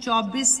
24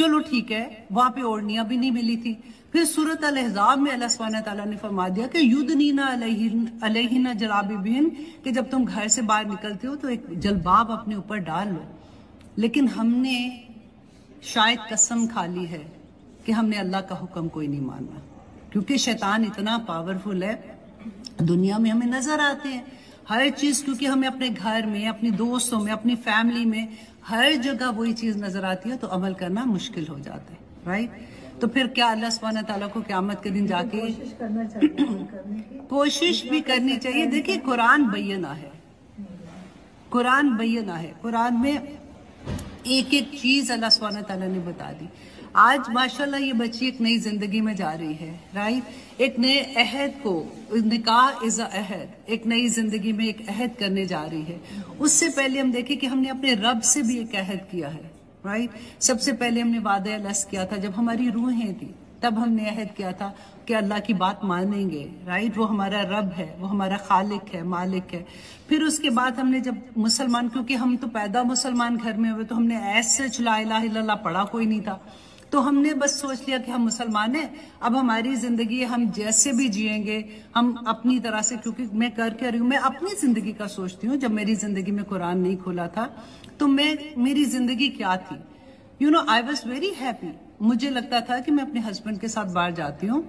چلو ٹھیک ہے، وہاں پہ اوڑھنیاں بھی نہیں ملی تھی. پھر سورۃ الاحزاب میں اللہ سبحانہ تعالیٰ نے فرما دیا کہ یدنین علیہن جلابیبہن، کہ جب تم گھر سے باہر نکلتے ہو تو ایک جلباب اپنے اوپر ڈال لو. لیکن ہم نے شاید قسم کھا لی ہے کہ ہم نے اللہ کا حکم کوئی نہیں مانا، کیونکہ شیطان اتنا پاورفل ہے. دنیا میں ہمیں نظر آتے ہیں ہر چیز، کیونکہ ہمیں اپنے گھر میں، اپنے دوستوں میں، اپنی فیملی میں ہر جگہ وہی چیز نظر آتی ہے، تو عمل کرنا مشکل ہو جاتا ہے. رائٹ؟ تو پھر کیا اللہ سبحانہ تعالیٰ کو قیامت کے دن جا کے کوشش بھی کرنی چاہیے. دیکھیے قرآن بینہ ہے، قرآن بینہ ہے، قرآن میں ایک ایک چیز اللہ سبحانہ تعالیٰ نے بتا دی. آج ماشاءاللہ یہ بچی ایک نئی زندگی میں جا رہی ہے. رائٹ؟ ایک نئے عہد کو، نکاح از اے عہد، ایک نئی زندگی میں ایک عہد کرنے جا رہی ہے. اس سے پہلے ہم دیکھیں کہ ہم نے اپنے رب سے بھی ایک عہد کیا ہے. رائٹ؟ سب سے پہلے ہم نے وعدہ الست کیا تھا جب ہماری روحیں تھیں، تب ہم نے عہد کیا تھا کہ اللہ کی بات مانیں گے. رائٹ؟ وہ ہمارا رب ہے، وہ ہمارا خالق ہے، مالک ہے. پھر اس کے بعد ہم نے جب مسلمان، کیونکہ ہم تو پیدا مسلمان گھر میں ہوئے، تو ہم نے ایسے لا الہ الا اللہ پڑھا کوئی نہیں تھا، تو ہم نے بس سوچ لیا کہ ہم مسلمان ہیں، اب ہماری زندگی ہم جیسے بھی جئیں گے ہم اپنی طرح سے. کیونکہ میں کر کے رہی ہوں، میں اپنی زندگی کا سوچتی ہوں. جب میری زندگی میں قرآن نہیں کھولا تھا تو میری زندگی کیا تھی؟ I was very happy. مجھے لگتا تھا کہ میں اپنے ہسبینڈ کے ساتھ باہر جاتی ہوں،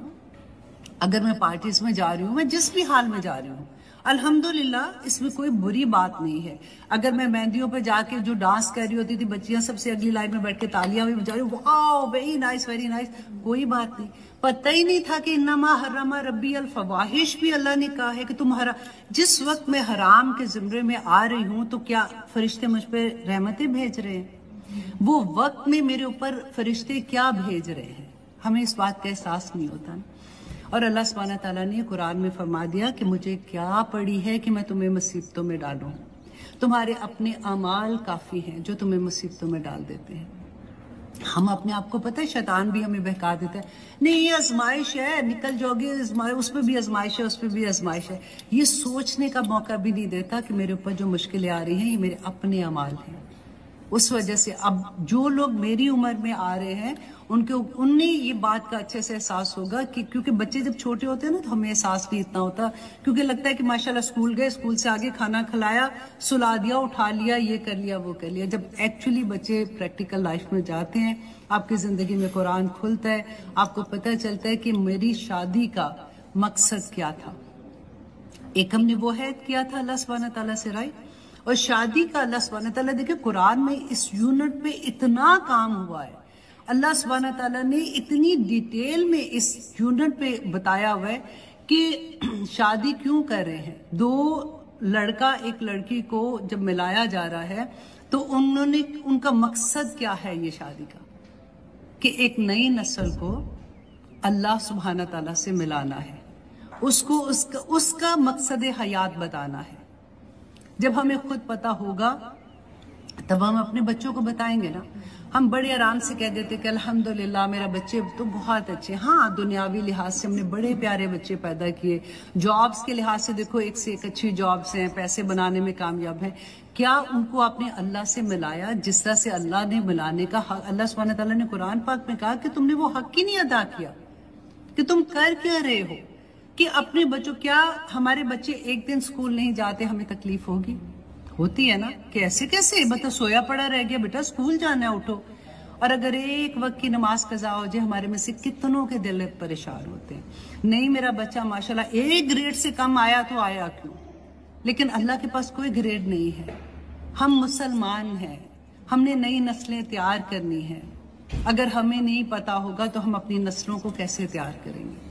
اگر میں پارٹیز میں جا رہی ہوں، میں جس بھی حال میں جا رہی ہوں، الحمدللہ اس میں کوئی بری بات نہیں ہے. اگر میں مہندیوں پہ جا کے جو ڈانس کر رہی ہوتی تھی، بچیاں سب سے اگلی لائن میں بیٹھ کے تالیاں بھی بجا رہی ہوں، واو ویری نائس ویری نائس، کوئی بات نہیں. پتہ ہی نہیں تھا کہ انما حرم ربی الفواحش بھی اللہ نے کہا ہے کہ تم جس وقت میں حرام کے زمرے میں آ رہی ہوں تو کیا فرشتے مجھ پہ رحمتیں بھیج رہے ہیں؟ وہ وقت میں میرے اوپر فرشتے کیا بھیج رہے ہیں، ہمیں اس بات کا احساس نہیں ہوتا. اور اللہ سبحانہ تعالیٰ نے قرآن میں فرما دیا کہ مجھے کیا پڑی ہے کہ میں تمہیں مصیبتوں میں ڈالوں، تمہارے اپنے اعمال کافی ہیں جو تمہیں مصیبتوں میں ڈال دیتے ہیں. ہم اپنے آپ کو پتہ ہے شیطان بھی ہمیں بہکا دیتا ہے، نہیں یہ آزمائش ہے، نکل جاؤ گے، اس پہ بھی آزمائش ہے، اس پہ بھی آزمائش ہے. یہ سوچنے کا موقع بھی نہیں دیتا کہ میرے اوپر جو مشکلیں آ رہی ہیں یہ میرے اپنے اعمال ہیں. اس وجہ سے اب جو لوگ میری عمر میں آ رہے ہیں انہیں یہ بات کا اچھے سے احساس ہوگا کہ کیونکہ بچے جب چھوٹے ہوتے ہیں نا تو ہمیں احساس نہیں اتنا ہوتا، کیونکہ لگتا ہے کہ ماشاءاللہ اسکول گئے، اسکول سے آگے کھانا کھلایا، سلا دیا، اٹھا لیا، یہ کر لیا وہ کر لیا. جب ایکچولی بچے پریکٹیکل لائف میں جاتے ہیں، آپ کی زندگی میں قرآن کھلتا ہے، آپ کو پتہ چلتا ہے کہ میری شادی کا مقصد کیا تھا. ایک ہم نے وہ عہد کیا تھا اللہ سبحانہ تعالیٰ سے، رائٹ؟ اور شادی کا اللہ سبحانہ تعالیٰ، دیکھیں قرآن میں اس یونٹ پہ اتنا کام ہوا ہے، اللہ سبحانہ تعالیٰ نے اتنی ڈیٹیل میں اس یونٹ پہ بتایا ہوا ہے کہ شادی کیوں کر رہے ہیں. دو لڑکا ایک لڑکی کو جب ملایا جا رہا ہے تو ان کا مقصد کیا ہے یہ شادی کا، کہ ایک نئی نسل کو اللہ سبحانہ تعالیٰ سے ملانا ہے، اس کا مقصد حیات بتانا ہے. جب ہمیں خود پتہ ہوگا تب ہم اپنے بچوں کو بتائیں گے نا. ہم بڑے آرام سے کہہ دیتے کہ الحمدللہ میرا بچے تو بہت اچھے. ہاں دنیاوی لحاظ سے ہم نے بڑے پیارے بچے پیدا کیے، جابز کے لحاظ سے دیکھو ایک سے ایک اچھی جابز ہیں، پیسے بنانے میں کامیاب ہیں. کیا ان کو آپ نے اللہ سے ملایا جس طرح سے اللہ نے ملانے کا حق؟ اللہ سبحانہ تعالیٰ نے قرآن پاک میں کہا کہ تم نے وہ حق ہی نہیں ادا کیا، کہ تم کر کیا رہے ہو کہ اپنے بچوں. کیا ہمارے بچے ایک دن سکول نہیں جاتے ہمیں تکلیف ہوگی؟ ہوتی ہے نا، کہ ایسے کیسے بتا سویا پڑا رہ گیا، بیٹا سکول جانا ہے اٹھو. اور اگر ایک وقت کی نماز قضا ہو جائے، ہمارے میں سے کتنوں کے دل پریشان ہوتے ہیں. نہیں میرا بچہ ماشاءاللہ ایک گریڈ سے کم آیا تو آیا کیوں، لیکن اللہ کے پاس کوئی گریڈ نہیں ہے. ہم مسلمان ہیں، ہم نے نئی نسلیں تیار کرنی ہیں. اگر ہمیں نہیں پتا ہوگا تو ہم اپنی نسلوں کو کیسے تیار کریں گے؟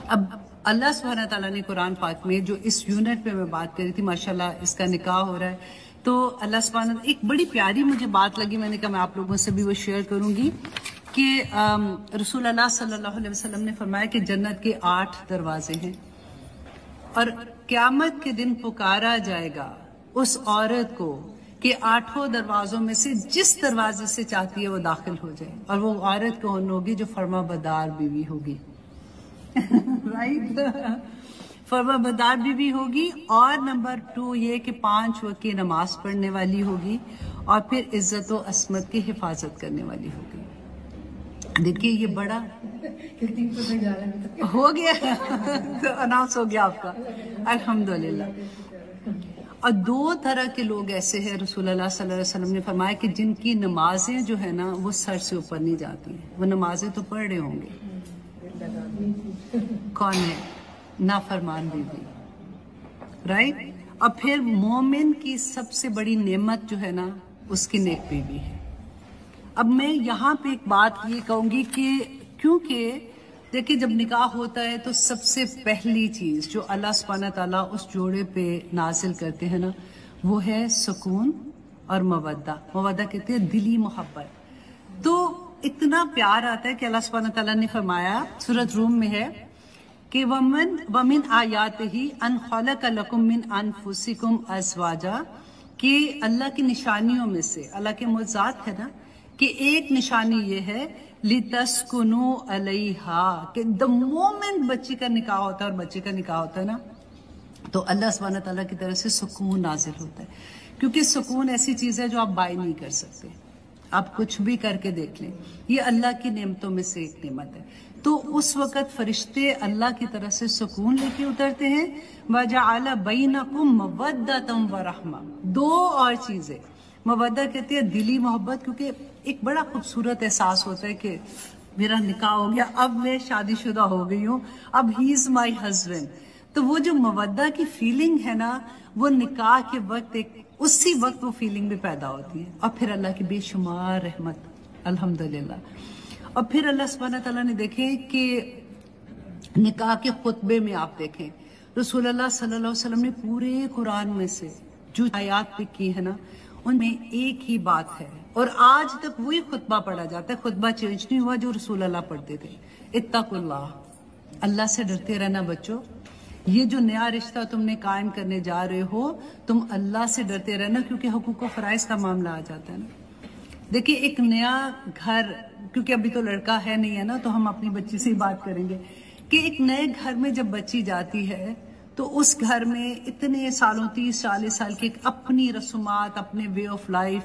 اب اللہ سبحانہ تعالیٰ نے قرآن پاک میں جو اس یونٹ پہ میں بات کری تھی، ماشاءاللہ اس کا نکاح ہو رہا ہے، تو اللہ سبحانہ ایک بڑی پیاری مجھے بات لگی، میں نے کہا میں آپ لوگوں سے بھی وہ شیئر کروں گی کہ رسول اللہ صلی اللہ علیہ وسلم نے فرمایا کہ جنت کے 8 دروازے ہیں اور قیامت کے دن پکارا جائے گا اس عورت کو کہ 8 دروازوں میں سے جس دروازے سے چاہتی ہے وہ داخل ہو جائے، اور وہ عورت کون ہوگی؟ جو فرما بردار بیوی ہوگی. رائٹ؟ فرما بردار بیوی ہوگی. اور نمبر 2 یہ کہ 5 وقت کی نماز پڑھنے والی ہوگی. اور پھر عزت و عصمت کی حفاظت کرنے والی ہوگی. دیکھیے یہ بڑا ہو گیا تو اناؤنس ہو گیا آپ کا الحمدللہ. اور 2 طرح کے لوگ ایسے ہیں رسول اللہ صلی اللہ علیہ وسلم نے فرمایا کہ جن کی نمازیں جو ہے نا وہ سر سے اوپر نہیں جاتی ہیں. وہ نمازیں تو پڑھ رہے ہوں گے. کون ہے؟ نافرمان بیوی. رائٹ. اور پھر مومن کی سب سے بڑی نعمت جو ہے نا اس کی نیک بیوی ہے. اب میں یہاں پہ ایک بات یہ کہوں گی کہ کیونکہ دیکھیں جب نکاح ہوتا ہے تو سب سے پہلی چیز جو اللہ سبحانہ تعالیٰ اس جوڑے پہ نازل کرتے ہیں نا وہ ہے سکون اور مودہ. مودہ کہتے ہیں دلی محبت. تو اتنا پیار آتا ہے کہ اللہ سبحانہ تعالیٰ نے فرمایا سورۃ روم میں ہے کہ وَمِنْ آیَاتِهِ أَنْ خَلَقَ لَكُم مِّنْ أَنفُسِكُمْ أَزْوَاجًا کہ اللہ کی نشانیوں میں سے اللہ کے معجزات ہے نا کہ ایک نشانی یہ ہے لِتَسْكُنُوا عَلَيْهَا کہ the moment بچی کا نکاح ہوتا ہے اور بچے کا نکاح ہوتا ہے نا تو اللہ سبحانہ تعالیٰ کی طرف سے سکون نازل ہوتا ہے. کیونکہ سکون ایسی چیز ہے جو آپ بائی نہیں کر سکتے. آپ کچھ بھی کر کے دیکھ لیں یہ اللہ کی نعمتوں میں سے ایک نعمت ہے. تو اس وقت فرشتے اللہ کی طرف سے سکون لے کے اترتے ہیں. وَجَعَلَ بَيْنَكُمْ مَوَدَّةً وَرَحْمَةً. 2 اور چیزیں. مودہ کہتے ہیں دلی محبت کیونکہ ایک بڑا خوبصورت احساس ہوتا ہے کہ میرا نکاح ہو گیا اب میں شادی شدہ ہو گئی ہوں اب ہی از مائی ہسبینڈ. تو وہ جو مودہ کی فیلنگ ہے نا وہ نکاح کے وقت اسی وقت وہ فیلنگ بھی پیدا ہوتی ہے. اور پھر اللہ کی بے شمار رحمت الحمدللہ. اور پھر اللہ سبحانہ تعالیٰ نے دیکھیں کہ نکاح کے خطبے میں آپ دیکھیں رسول اللہ صلی اللہ علیہ وسلم نے پورے قرآن میں سے جو آیات پک کی ہے نا ان میں ایک ہی بات ہے اور آج تک وہی خطبہ پڑھا جاتا ہے. خطبہ چینج نہیں ہوا جو رسول اللہ پڑھتے تھے. اتقوا اللہ. اللہ سے ڈرتے رہنا بچوں. یہ جو نیا رشتہ تم نے قائم کرنے جا رہے ہو تم اللہ سے ڈرتے رہنا کیونکہ حقوق و فرائض کا معاملہ آ جاتا ہے نا. دیکھیں ایک نیا گھر کیونکہ ابھی تو لڑکا ہے نہیں ہے نا تو ہم اپنی بچی سے ہی بات کریں گے کہ ایک نئے گھر میں جب بچی جاتی ہے تو اس گھر میں اتنے سالوں 30-40 سال کی اپنی رسومات اپنے وے آف لائف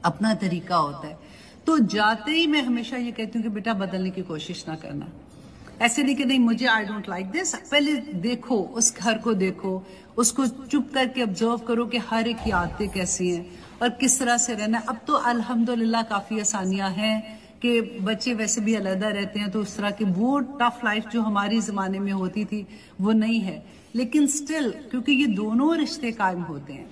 اپنا طریقہ ہوتا ہے. تو جاتے ہی میں ہمیشہ یہ کہتی ہوں کہ بیٹا بدلنے کی کوشش نہ کرنا. ایسے نہیں کہ نہیں مجھے آئی ڈونٹ لائک دس. پہلے دیکھو اس گھر کو دیکھو اس کو چپ کر کے آبزرو کرو کہ ہر ایک کی عادتیں کیسی ہیں اور کس طرح سے رہنا. اب تو الحمدللہ کافی آسانیاں ہیں کہ بچے ویسے بھی علیحدہ رہتے ہیں تو اس طرح کی وہ ٹف لائف جو ہماری زمانے میں ہوتی تھی وہ نہیں ہے. لیکن سٹل کیونکہ یہ دونوں رشتے قائم ہوتے ہیں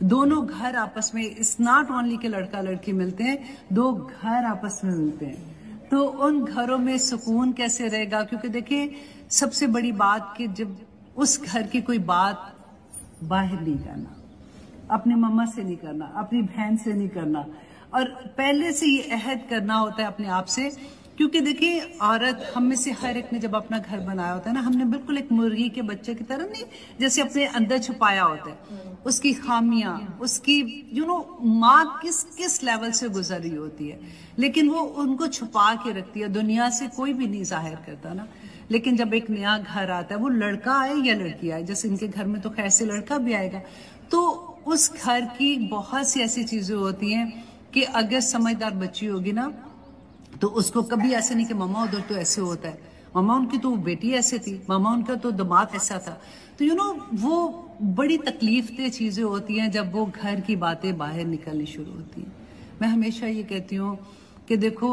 دونوں گھر آپس میں اٹس ناٹ اونلی کہ لڑکا لڑکی ملتے ہیں 2 گھر آپس میں ملتے ہیں تو ان گھروں میں سکون کیسے رہے گا. کیونکہ دیکھیں سب سے بڑی بات کہ جب اس گھر کی کوئی بات باہر نہیں کرنا اپنی مما سے نہیں کرنا اپنی بہن سے نہیں کرنا اور پہلے سے یہ عہد کرنا ہوتا ہے اپنے آپ سے. کیونکہ دیکھیں عورت ہم میں سے ہر ایک نے جب اپنا گھر بنایا ہوتا ہے نا ہم نے بالکل ایک مرغی کے بچے کی طرح نہیں جیسے اپنے اندر چھپایا ہوتا ہے اس کی خامیاں اس کی ماں کس لیول سے گزر رہی ہوتی ہے لیکن وہ ان کو چھپا کے رکھتی ہے. دنیا سے کوئی بھی نہیں ظاہر کرتا نا. لیکن جب ایک نیا گھر آتا ہے وہ لڑکا آئے یا لڑکی آئے جیسے ان کے گھر میں تو خیر سے لڑکا بھی آئے گا تو اس گھر کی بہت سی ایسی چیزیں ہوتی ہیں کہ اگر سمجھدار بچی ہوگی نا تو اس کو کبھی ایسے نہیں کہ ماما ادھر تو ایسے ہوتا ہے ماما ان کی تو بیٹی ایسے تھی ماما ان کا تو دماغ ایسا تھا. تو وہ بڑی تکلیف دہ چیزیں ہوتی ہیں جب وہ گھر کی باتیں باہر نکلنی شروع ہوتی ہیں. میں ہمیشہ یہ کہتی ہوں کہ دیکھو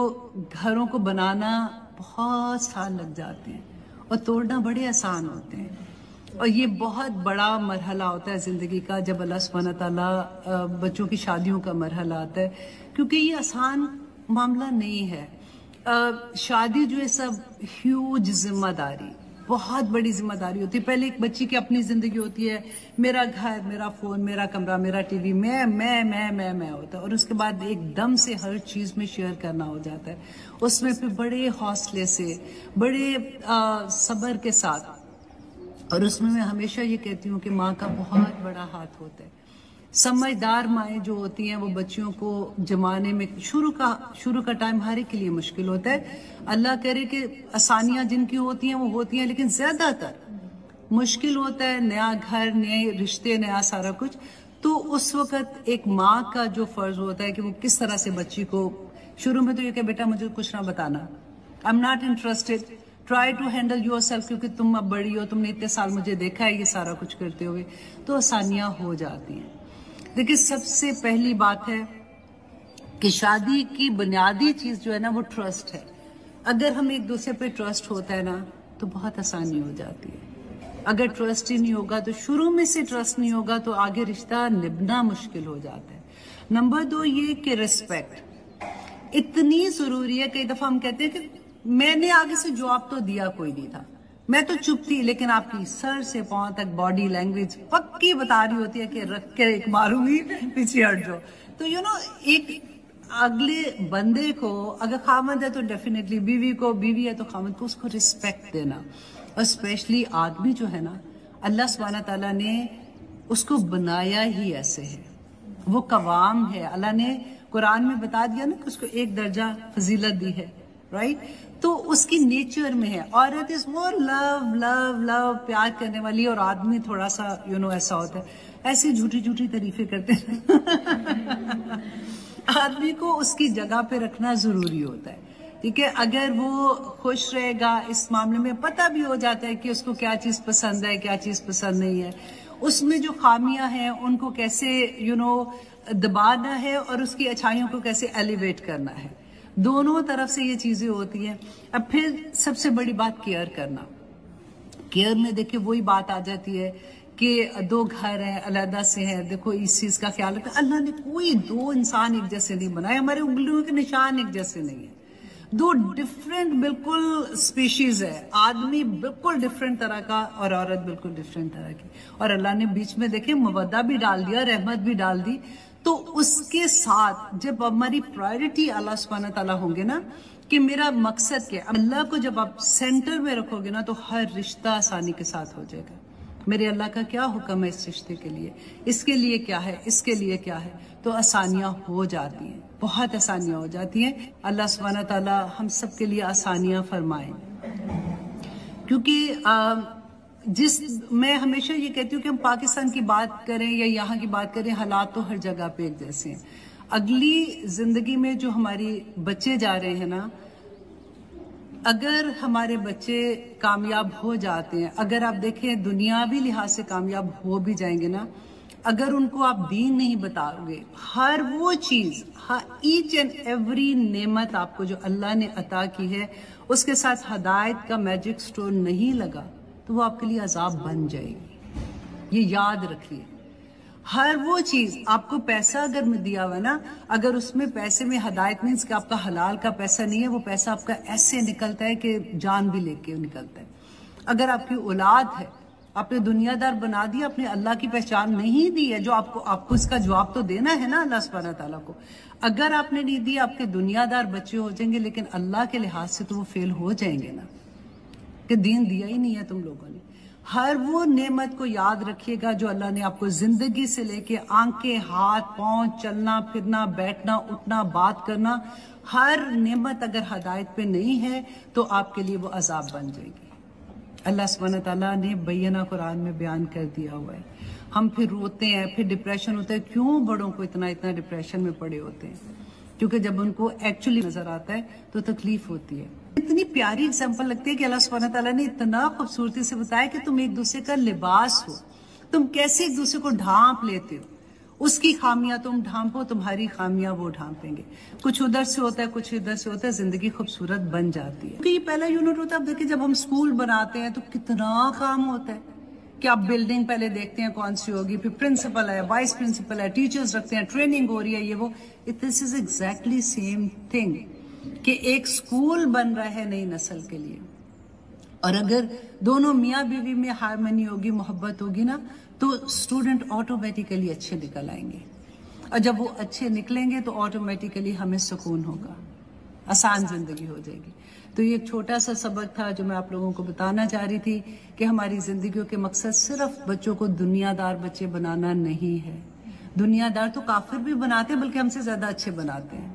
گھروں کو بنانا بہت سال لگ جاتے ہیں اور توڑنا بڑے آسان ہوتے ہیں اور یہ بہت بڑا مرحلہ ہوتا ہے زندگی کا جب اللہ سبحانہ تعالیٰ بچوں کی شادیوں کا مرحلہ آتا ہے کیونکہ یہ آسان معاملہ نہیں ہے. شادی جو ہے سب ہیوج ذمہ داری بہت بڑی ذمہ داری ہوتی ہے. پہلے ایک بچی کی اپنی زندگی ہوتی ہے میرا گھر میرا فون میرا کمرہ میرا ٹی وی میں ہوتا ہے اور اس کے بعد ایک دم سے ہر چیز میں شیئر کرنا ہو جاتا ہے. اس میں پھر بڑے حوصلے سے بڑے صبر کے ساتھ اور اس میں ہمیشہ یہ کہتی ہوں کہ ماں کا بہت بڑا ہاتھ ہوتا ہے. سمجھدار مائیں جو ہوتی ہیں وہ بچیوں کو جمانے میں شروع کا ٹائم ہر ایک کے لیے مشکل ہوتا ہے. اللہ کرے کہ آسانیاں جن کی ہوتی ہیں وہ ہوتی ہیں لیکن زیادہ تر مشکل ہوتا ہے. نیا گھر نئے رشتے نیا سارا کچھ تو اس وقت ایک ماں کا جو فرض ہوتا ہے کہ وہ کس طرح سے بچی کو شروع میں تو یہ کہ بیٹا مجھے کچھ نہ بتانا, I am not interested, try to handle yourself, کیونکہ تم اب بڑی ہو, تم نے اتنے سال مجھے دیکھا ہے یہ سارا کچھ کرتے ہوئے, تو آسانیاں ہو جاتی ہیں. دیکھیں سب سے پہلی بات ہے کہ شادی کی بنیادی چیز جو ہے نا وہ ٹرسٹ ہے. اگر ہم ایک دوسرے پہ ٹرسٹ ہوتا ہے نا تو بہت آسانی ہو جاتی ہے. اگر ٹرسٹ ہی نہیں ہوگا تو شروع میں سے ٹرسٹ نہیں ہوگا تو آگے رشتہ نبھنا مشکل ہو جاتا ہے. نمبر 2 یہ کہ ریسپیکٹ اتنی ضروری ہے. کئی دفعہ ہم کہتے ہیں کہ میں نے آگے سے جواب تو دیا کوئی نہیں تھا, میں تو چپ تھی, لیکن آپ کی سر سے پاؤں تک باڈی لینگویج پکی بتا رہی ہوتی ہے کہ رکھ کے ایک ماروں گی پیچھے ہٹ جاؤ. تو ایک اگلے بندے کو اگر خامد ہے تو ڈیفینیٹلی بیوی کو, بیوی ہے تو خامد کو, اس کو رسپیکٹ دینا. اور اسپیشلی آدمی جو ہے نا اللہ سبحانہ تعالیٰ نے اس کو بنایا ہی ایسے ہے, وہ قوام ہے. اللہ نے قرآن میں بتا دیا نا کہ اس کو ایک درجہ فضیلت دی ہے, رائٹ. تو اس کی نیچر میں ہے. عورت اس وہ لو لو لو پیار کرنے والی, اور آدمی تھوڑا سا ایسا ہوتا ہے, ایسی جھوٹی جھوٹی تعریفیں کرتے ہیں. آدمی کو اس کی جگہ پہ رکھنا ضروری ہوتا ہے, ٹھیک ہے. اگر وہ خوش رہے گا اس معاملے میں, پتہ بھی ہو جاتا ہے کہ اس کو کیا چیز پسند ہے کیا چیز پسند نہیں ہے, اس میں جو خامیاں ہیں ان کو کیسے دبانا ہے اور اس کی اچھائیوں کو کیسے ایلیویٹ کرنا ہے. دونوں طرف سے یہ چیزیں ہوتی ہیں. اب پھر سب سے بڑی بات کیئر کرنا. کیئر میں دیکھیں وہی بات آ جاتی ہے کہ 2 گھر ہیں علیحدہ سے ہیں, دیکھو اس چیز کا خیال رکھیں. اللہ نے کوئی 2 انسان ایک جیسے نہیں بنائے, ہمارے انگلیوں کے نشان ایک جیسے نہیں ہیں. 2 ڈفرینٹ بالکل سپیشیز ہے, آدمی بالکل ڈفرینٹ طرح کا اور عورت بالکل ڈفرینٹ طرح کی, اور اللہ نے بیچ میں دیکھیں مودہ بھی ڈال دیا, رحمت بھی ڈال دی. تو اس کے ساتھ جب ہماری پرائرٹی اللہ سبحانہ تعالیٰ ہوں گے نا کہ میرا مقصد کیا, اللہ کو جب آپ سینٹر میں رکھو گے نا تو ہر رشتہ آسانی کے ساتھ ہو جائے گا. میرے اللہ کا کیا حکم ہے اس رشتے کے لیے, اس کے لیے کیا ہے, اس کے لیے کیا ہے, تو آسانیاں ہو جاتی ہیں, بہت آسانیاں ہو جاتی ہیں. اللہ سبحانہ تعالیٰ ہم سب کے لیے آسانیاں فرمائیں. کیونکہ میں ہمیشہ یہ کہتی ہوں کہ ہم پاکستان کی بات کریں یا یہاں کی بات کریں, حالات تو ہر جگہ پہ ایک جیسے ہیں. اگلی زندگی میں جو ہماری بچے جا رہے ہیں نا, اگر ہمارے بچے کامیاب ہو جاتے ہیں, اگر آپ دیکھیں دنیاوی لحاظ سے کامیاب ہو بھی جائیں گے نا, اگر ان کو آپ دین نہیں بتاؤ گے, ہر وہ چیز, ایچ اینڈ ایوری نعمت آپ کو جو اللہ نے عطا کی ہے اس کے ساتھ ہدایت کا میجک سٹور نہیں لگا تو وہ آپ کے لیے عذاب بن جائے گی. یہ یاد رکھیے. ہر وہ چیز, آپ کو پیسہ اگر میں دیا ہوا نا, اگر اس میں پیسے میں ہدایت مینس کہ آپ کا حلال کا پیسہ نہیں ہے, وہ پیسہ آپ کا ایسے نکلتا ہے کہ جان بھی لے کے نکلتا ہے. اگر آپ کی اولاد ہے, آپ نے دنیا دار بنا دیا, آپ نے اللہ کی پہچان نہیں دی ہے, جو آپ کو اس کا جواب تو دینا ہے نا اللہ سبحانہ تعالیٰ کو. اگر آپ نے نہیں دی, آپ کے دنیا دار بچے ہو جائیں گے, لیکن اللہ کے لحاظ سے تو وہ فیل ہو جائیں گے نا, کہ دین دیا ہی نہیں ہے تم لوگوں نے. ہر وہ نعمت کو یاد رکھیے گا جو اللہ نے آپ کو زندگی سے لے کے آنکھیں, ہاتھ, پاؤں, چلنا پھرنا, بیٹھنا, اٹھنا, بات کرنا, ہر نعمت اگر ہدایت پہ نہیں ہے تو آپ کے لیے وہ عذاب بن جائے گی. اللہ سبحانہ تعالیٰ نے بینہ قرآن میں بیان کر دیا ہوا ہے. ہم پھر روتے ہیں, پھر ڈپریشن ہوتا ہے. کیوں بڑوں کو اتنا ڈپریشن میں پڑے ہوتے ہیں؟ کیونکہ جب ان کو ایکچولی نظر آتا ہے تو تکلیف ہوتی ہے. اتنی پیاری اگزامپل لگتی ہے کہ اللہ سبحانہ تعالیٰ نے اتنا خوبصورتی سے بتایا کہ تم ایک دوسرے کا لباس ہو, تم کیسے ایک دوسرے کو ڈھانپ لیتے ہو. اس کی خامیاں تم ڈھانپو, تمہاری خامیاں وہ ڈھانپیں گے. کچھ ادھر سے ہوتا ہے, کچھ ادھر سے ہوتا ہے, زندگی خوبصورت بن جاتی ہے. یہ پہلا یونٹ ہوتا ہے. اب دیکھیں جب ہم اسکول بناتے ہیں تو کتنا کام ہوتا ہے کہ آپ بلڈنگ پہلے دیکھتے ہیں کون سی ہوگی, پھر پرنسپل ہے, وائس پرنسپل ہے, ٹیچرز رکھتے ہیں, ٹریننگ ہو رہی ہے, یہ وہ. دس از ایگزیکٹلی سیم تھنگ کہ ایک اسکول بن رہا ہے نئی نسل کے لیے. اور اگر دونوں میاں بیوی میں ہارمنی ہوگی, محبت ہوگی نا, تو اسٹوڈنٹ آٹومیٹیکلی اچھے نکل آئیں گے. اور جب وہ اچھے نکلیں گے تو آٹومیٹیکلی ہمیں سکون ہوگا, آسان زندگی ہو جائے گی. تو یہ ایک چھوٹا سا سبق تھا جو میں آپ لوگوں کو بتانا چاہ رہی تھی کہ ہماری زندگیوں کے مقصد صرف بچوں کو دنیا دار بچے بنانا نہیں ہے. دنیا دار تو کافر بھی بناتے ہیں, بلکہ ہم سے زیادہ اچھے بناتے ہیں,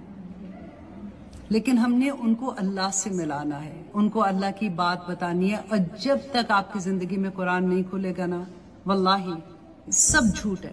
لیکن ہم نے ان کو اللہ سے ملانا ہے, ان کو اللہ کی بات بتانی ہے. اور جب تک آپ کی زندگی میں قرآن نہیں کھلے گا نا, واللہ سب جھوٹ ہے.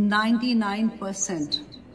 99%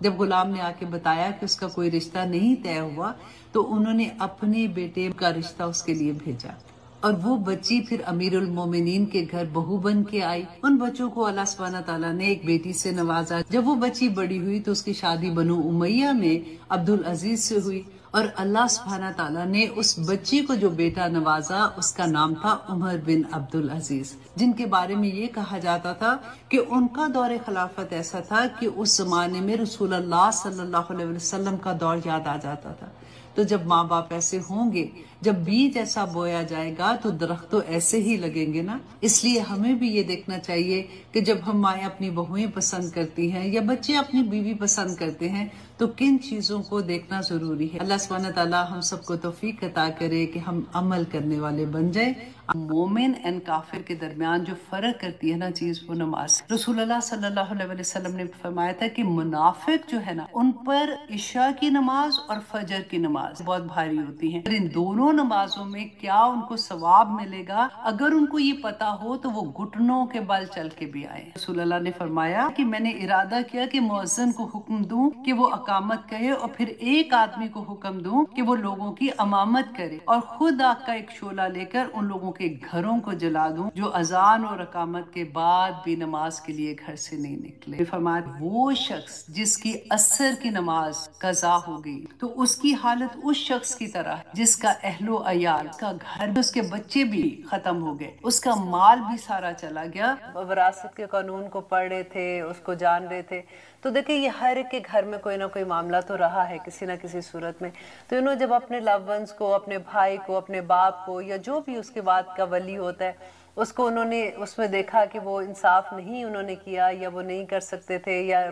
جب غلام نے آ کے بتایا کہ اس کا کوئی رشتہ نہیں طے ہوا تو انہوں نے اپنے بیٹے کا رشتہ اس کے لیے بھیجا، اور وہ بچی پھر امیر المومنین کے گھر بہو بن کے آئی۔ ان بچوں کو اللہ سبحانہ تعالیٰ نے ایک بیٹی سے نوازا۔ جب وہ بچی بڑی ہوئی تو اس کی شادی بنو امیہ میں عبدالعزیز سے ہوئی، اور اللہ سبحانہ تعالیٰ نے اس بچی کو جو بیٹا نوازا اس کا نام تھا عمر بن عبدالعزیز، جن کے بارے میں یہ کہا جاتا تھا کہ ان کا دور خلافت ایسا تھا کہ اس زمانے میں رسول اللہ صلی اللہ علیہ وسلم کا دور یاد آ جاتا تھا۔ تو جب ماں باپ ایسے ہوں گے، جب بیج ایسا بویا جائے گا تو درخت تو ایسے ہی لگیں گے نا۔ اس لیے ہمیں بھی یہ دیکھنا چاہیے کہ جب ہم مائیں اپنی بہویں پسند کرتی ہیں یا بچے اپنی بیوی پسند کرتے ہیں تو کن چیزوں کو دیکھنا ضروری ہے۔ اللہ سبحانہ تعالیٰ ہم سب کو توفیق عطا کرے کہ ہم عمل کرنے والے بن جائیں۔ مومن اینڈ کافر کے درمیان جو فرق کرتی ہے نا چیز، وہ نماز۔ رسول اللہ صلی اللہ علیہ وسلم نے فرمایا تھا کہ منافق جو ہے نا، ان پر عشاء کی نماز اور فجر کی نماز بہت بھاری ہوتی ہیں۔ ان دونوں نمازوں میں کیا ان کو ثواب ملے گا، اگر ان کو یہ پتا ہو تو وہ گھٹنوں کے بل چل کے بھی آئے۔ رسول اللہ نے فرمایا کہ میں نے ارادہ کیا کہ مؤذن کو حکم دوں کہ وہ اقامت کہے، اور پھر ایک آدمی کو حکم دوں کہ وہ لوگوں کی امامت کرے، اور خود آگ کا ایک شعلہ لے کر ان لوگوں کے گھروں کو جلا دوں جو اذان اور اقامت کے بعد بھی نماز کے لیے گھر سے نہیں نکلے۔ فرمایا وہ شخص جس کی عصر کی نماز قضا ہو گئی تو اس کی حالت اس شخص کی طرح جس کا اہل و عیال، اس کا گھر، اس کے بچے بھی ختم ہو گئے، اس کا مال بھی سارا چلا گیا۔ وراثت کے قانون کو پڑھ رہے تھے، اس کو جان رہے تھے، تو دیکھیں یہ ہر ایک کے گھر میں کوئی نہ کوئی معاملہ تو رہا ہے کسی نہ کسی صورت میں۔ تو انہوں جب اپنے لو ونس کو، اپنے بھائی کو، اپنے باپ کو، یا جو بھی اس کے بعد کا ولی ہوتا ہے، اس کو انہوں نے اس میں دیکھا کہ وہ انصاف نہیں انہوں نے کیا، یا وہ نہیں کر سکتے تھے، یا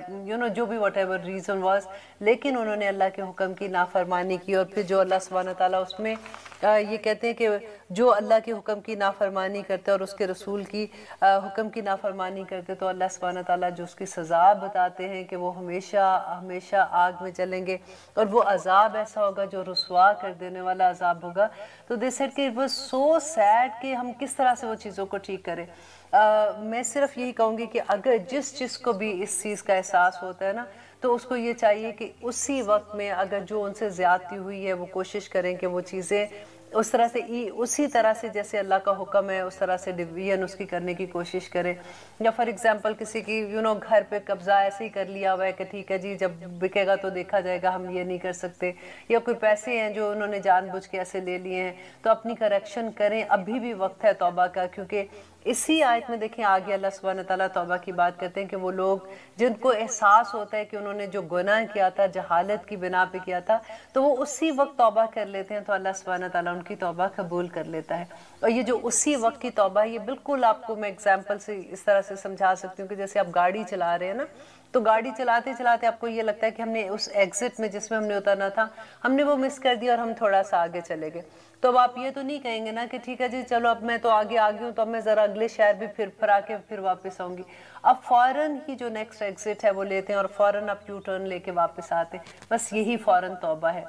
جو بھی واٹ ایور ریزن واز، لیکن انہوں نے اللہ کے حکم کی نافرمانی کی، اور پھر جو اللہ سبحانہ تعالیٰ اس میں یہ کہتے ہیں کہ جو اللہ کے حکم کی نافرمانی کرتے اور اس کے رسول کی حکم کی نافرمانی کرتے تو اللہ سبحانہ تعالیٰ جو اس کی سزا بتاتے ہیں کہ وہ ہمیشہ ہمیشہ آگ میں جلیں گے، اور وہ عذاب ایسا ہوگا جو رسوا کر دینے والا عذاب ہوگا۔ تو دے سیڈ کہ it was so sad کہ ہم کس طرح سے وہ چیزوں کو ٹھیک کریں۔ میں صرف یہی کہوں گی کہ اگر جس کو بھی اس چیز کا احساس ہوتا ہے نا، تو اس کو یہ چاہیے کہ اسی وقت میں اگر جو ان سے زیادتی ہوئی ہے وہ کوشش کریں کہ وہ چیزیں اسی طرح سے جیسے اللہ کا حکم ہے اس طرح سے ڈویژن اس کی کرنے کی کوشش کریں۔ یا فار ایگزامپل کسی کی گھر پہ قبضہ ایسے ہی کر لیا ہوا ہے کہ ٹھیک ہے جی جب بکے گا تو دیکھا جائے گا، ہم یہ نہیں کر سکتے، یا کوئی پیسے ہیں جو انہوں نے جان بوجھ کے ایسے لے لیے ہیں، تو اپنی کریکشن کریں، ابھی بھی وقت ہے توبہ کا، کیونکہ اسی آیت میں دیکھیں آگے اللہ سبحانہ تعالیٰ توبہ کی بات کرتے ہیں کہ وہ لوگ جن کو احساس ہوتا ہے کہ انہوں نے جو گناہ کیا تھا جہالت کی بنا پہ کیا تھا تو وہ اسی وقت توبہ کر لیتے ہیں، تو اللہ سبحانہ تعالیٰ ان کی توبہ قبول کر لیتا ہے۔ اور یہ جو اسی وقت کی توبہ ہے، یہ بالکل آپ کو میں اگزامپل سے اس طرح سے سمجھا سکتی ہوں کہ جیسے آپ گاڑی چلا رہے ہیں نا، تو گاڑی چلاتے چلاتے آپ کو یہ لگتا ہے کہ ہم نے اس ایگزٹ میں جس میں ہم نے اترنا تھا ہم نے وہ مس کر دیا اور ہم تھوڑا سا آگے چلے گئے، تو اب آپ یہ تو نہیں کہیں گے نا کہ ٹھیک ہے جی چلو اب میں تو آگے آ گئی ہوں تو اب میں ذرا اگلے شہر بھی پھر آ کے پھر واپس آؤں گی۔ اب فوراً ہی جو نیکسٹ ایگزٹ ہے وہ لیتے ہیں اور فوراً آپ یو ٹرن لے کے واپس آتے ہیں، بس یہی فوراً توبہ ہے۔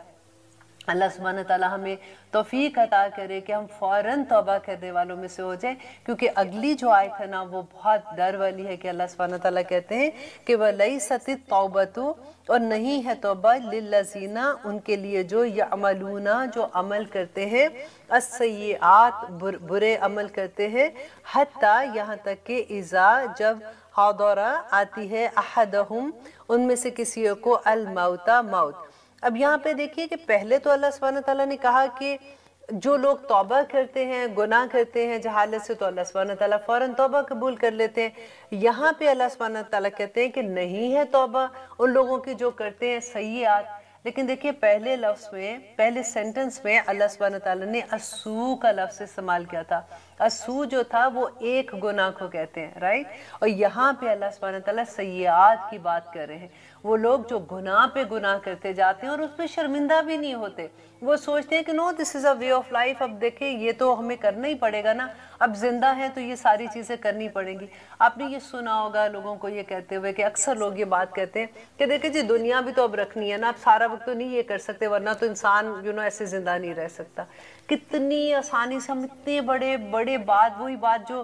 اللہ سبحانہ تعالیٰ ہمیں توفیق عطا کرے کہ ہم فوراً توبہ کرنے والوں میں سے ہو جائیں، کیونکہ اگلی جو آیت ہے نا وہ بہت ڈر والی ہے کہ اللہ سبحانہ تعالیٰ کہتے ہیں کہ وَلَيْسَتِ التَّوْبَةُ، اور نہیں ہے توبہ لِلَّذِينَ ان کے لیے جو يَعْمَلُونَ جو عمل کرتے ہیں السَّيِّئَاتِ برے عمل کرتے ہیں، حتیٰ یہاں تک کہ اذا جب حاضر آتی ہے احدہم ان میں سے کسی کو الموت موت۔ اب یہاں پہ دیکھیے کہ پہلے تو اللہ سبحانہ تعالیٰ نے کہا کہ جو لوگ توبہ کرتے ہیں گناہ کرتے ہیں جہالت سے تو اللہ سبحانہ تعالیٰ فوراً توبہ قبول کر لیتے ہیں۔ یہاں پہ اللہ سبحانہ تعالیٰ کہتے ہیں کہ نہیں ہے توبہ ان لوگوں کی جو کرتے ہیں سیئات، لیکن دیکھیے پہلے لفظ میں پہلے سینٹنس میں اللہ سبحانہ تعالیٰ نے السوء کا لفظ استعمال کیا تھا۔ السوء جو تھا وہ ایک گناہ کو کہتے ہیں، رائٹ، اور یہاں پہ اللہ سبحانہ تعالیٰ سیئات کی بات کر رہے ہیں۔ وہ لوگ جو گناہ پہ گناہ کرتے جاتے ہیں اور اس پہ شرمندہ بھی نہیں ہوتے، وہ سوچتے ہیں کہ نو دس از اے وے آف لائف، اب دیکھیں یہ تو ہمیں کرنا ہی پڑے گا نا، اب زندہ ہیں تو یہ ساری چیزیں کرنی پڑیں گی۔ آپ نے یہ سنا ہوگا لوگوں کو یہ کہتے ہوئے کہ اکثر لوگ یہ بات کہتے ہیں کہ دیکھیں جی دنیا بھی تو اب رکھنی ہے نا، اب سارا وقت تو نہیں یہ کر سکتے ورنہ تو انسان ایسے زندہ نہیں رہ سکتا۔ کتنی آسانی سے ہم اتنے بڑے بات، وہی بات جو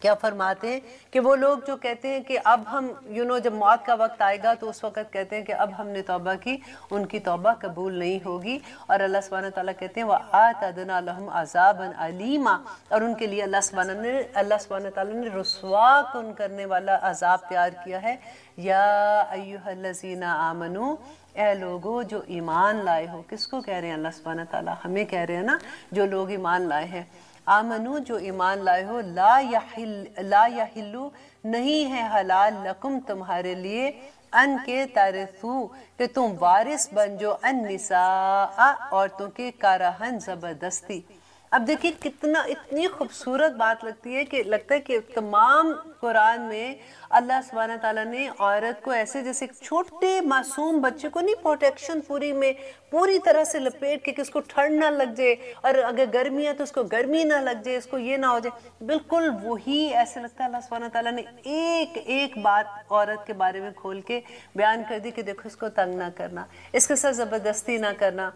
کیا فرماتے ہیں کہ وہ لوگ جو کہتے ہیں کہ اب ہم جب موت کا وقت آئے گا تو اس وقت کہتے ہیں کہ اب ہم نے توبہ کی، ان کی توبہ قبول نہیں ہوگی، اور اللہ سبحانہ تعالیٰ کہتے ہیں وَآتَدْنَا لَهُمْ عَذَابًا عَلِيمًا، اور ان کے لیے اللہ سبحانہ تعالیٰ نے رسوا کن کرنے والا عذاب تیار کیا ہے۔ یا ایھا الذین آمنو، اے لوگو جو ایمان لائے ہو، کس کو کہہ رہے ہیں اللہ سبحانہ تعالیٰ؟ ہمیں کہہ رہے ہیں نا، جو لوگ ایمان لائے ہیں۔ آمنو، جو ایمان لائے ہو، لا یحلو، نہیں ہے حلال لکم تمہارے لیے، ان کے ترثو، کہ تم وارث بن جو النساء عورتوں کے کارہن زبردستی۔ اب دیکھیں اتنی خوبصورت بات لگتی ہے کہ لگتا ہے کہ تمام قرآن میں اللہ سبحانہ تعالیٰ نے عورت کو ایسے جیسے ایک چھوٹے معصوم بچے کو نہیں، پروٹیکشن پوری طرح سے لپیٹ کے کہ اس کو ٹھنڈ نہ لگ جائے، اور اگر گرمی ہے تو اس کو گرمی نہ لگ جائے، اس کو یہ نہ ہو جائے، بالکل وہی ایسے لگتا ہے اللہ سبحانہ تعالیٰ نے ایک بات عورت کے بارے میں کھول کے بیان کر دی کہ دیکھو اس کو تنگ نہ کرنا، اس کے ساتھ زبردستی نہ کرنا۔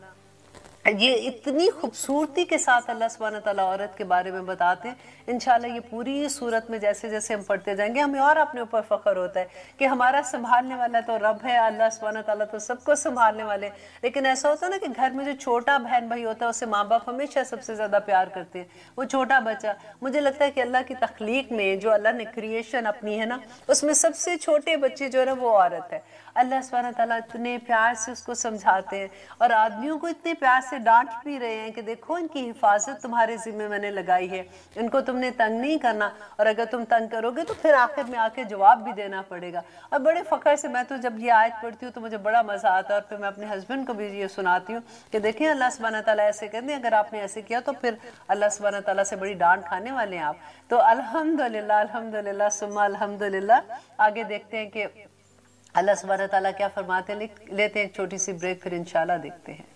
یہ اتنی خوبصورتی کے ساتھ اللہ سبحانہ تعالیٰ عورت کے بارے میں بتاتے ہیں۔ انشاءاللہ یہ پوری صورت میں جیسے جیسے ہم پڑھتے جائیں گے ہمیں اور اپنے اوپر فخر ہوتا ہے کہ ہمارا سنبھالنے والا تو رب ہے، اللہ سبحانہ تعالیٰ تو سب کو سنبھالنے والے، لیکن ایسا ہوتا ہے نا کہ گھر میں جو چھوٹا بہن بھائی ہوتا ہے اسے ماں باپ ہمیشہ سب سے زیادہ پیار کرتے ہیں، وہ چھوٹا بچہ۔ مجھے لگتا ہے کہ اللہ کی تخلیق میں جو اللہ نے کریشن اپنی ہے نا، اس میں سب سے چھوٹے بچے جو ہے نا وہ عورت ہے۔ اللہ سبحانہ تعالیٰ اتنے پیار سے اس کو سمجھاتے ہیں، اور آدمیوں کو اتنے پیار سے ڈانٹ بھی رہے ہیں کہ دیکھو ان کی حفاظت تمہارے ذمہ میں نے لگائی ہے، ان کو تم نے تنگ نہیں کرنا، اور اگر تم تنگ کرو گے تو پھر آخر میں آ کے جواب بھی دینا پڑے گا۔ اور بڑے فخر سے میں تو جب یہ آیت پڑھتی ہوں تو مجھے بڑا مزہ آتا ہے، اور پھر میں اپنے ہسبینڈ کو بھی یہ سناتی ہوں کہ دیکھیں اللہ سبحانہ تعالیٰ ایسے کہتے ہیں، اگر آپ نے ایسے کیا تو پھر اللہ سبحانہ تعالیٰ سے بڑی ڈانٹ کھانے والے ہیں آپ۔ تو الحمدللہ الحمدللہ ثم الحمدللہ۔ آگے دیکھتے ہیں کہ اللہ سبحانہ تعالیٰ کیا فرماتے ہیں، لیتے ہیں ایک چھوٹی سی بریک، پھر انشاءاللہ دیکھتے ہیں۔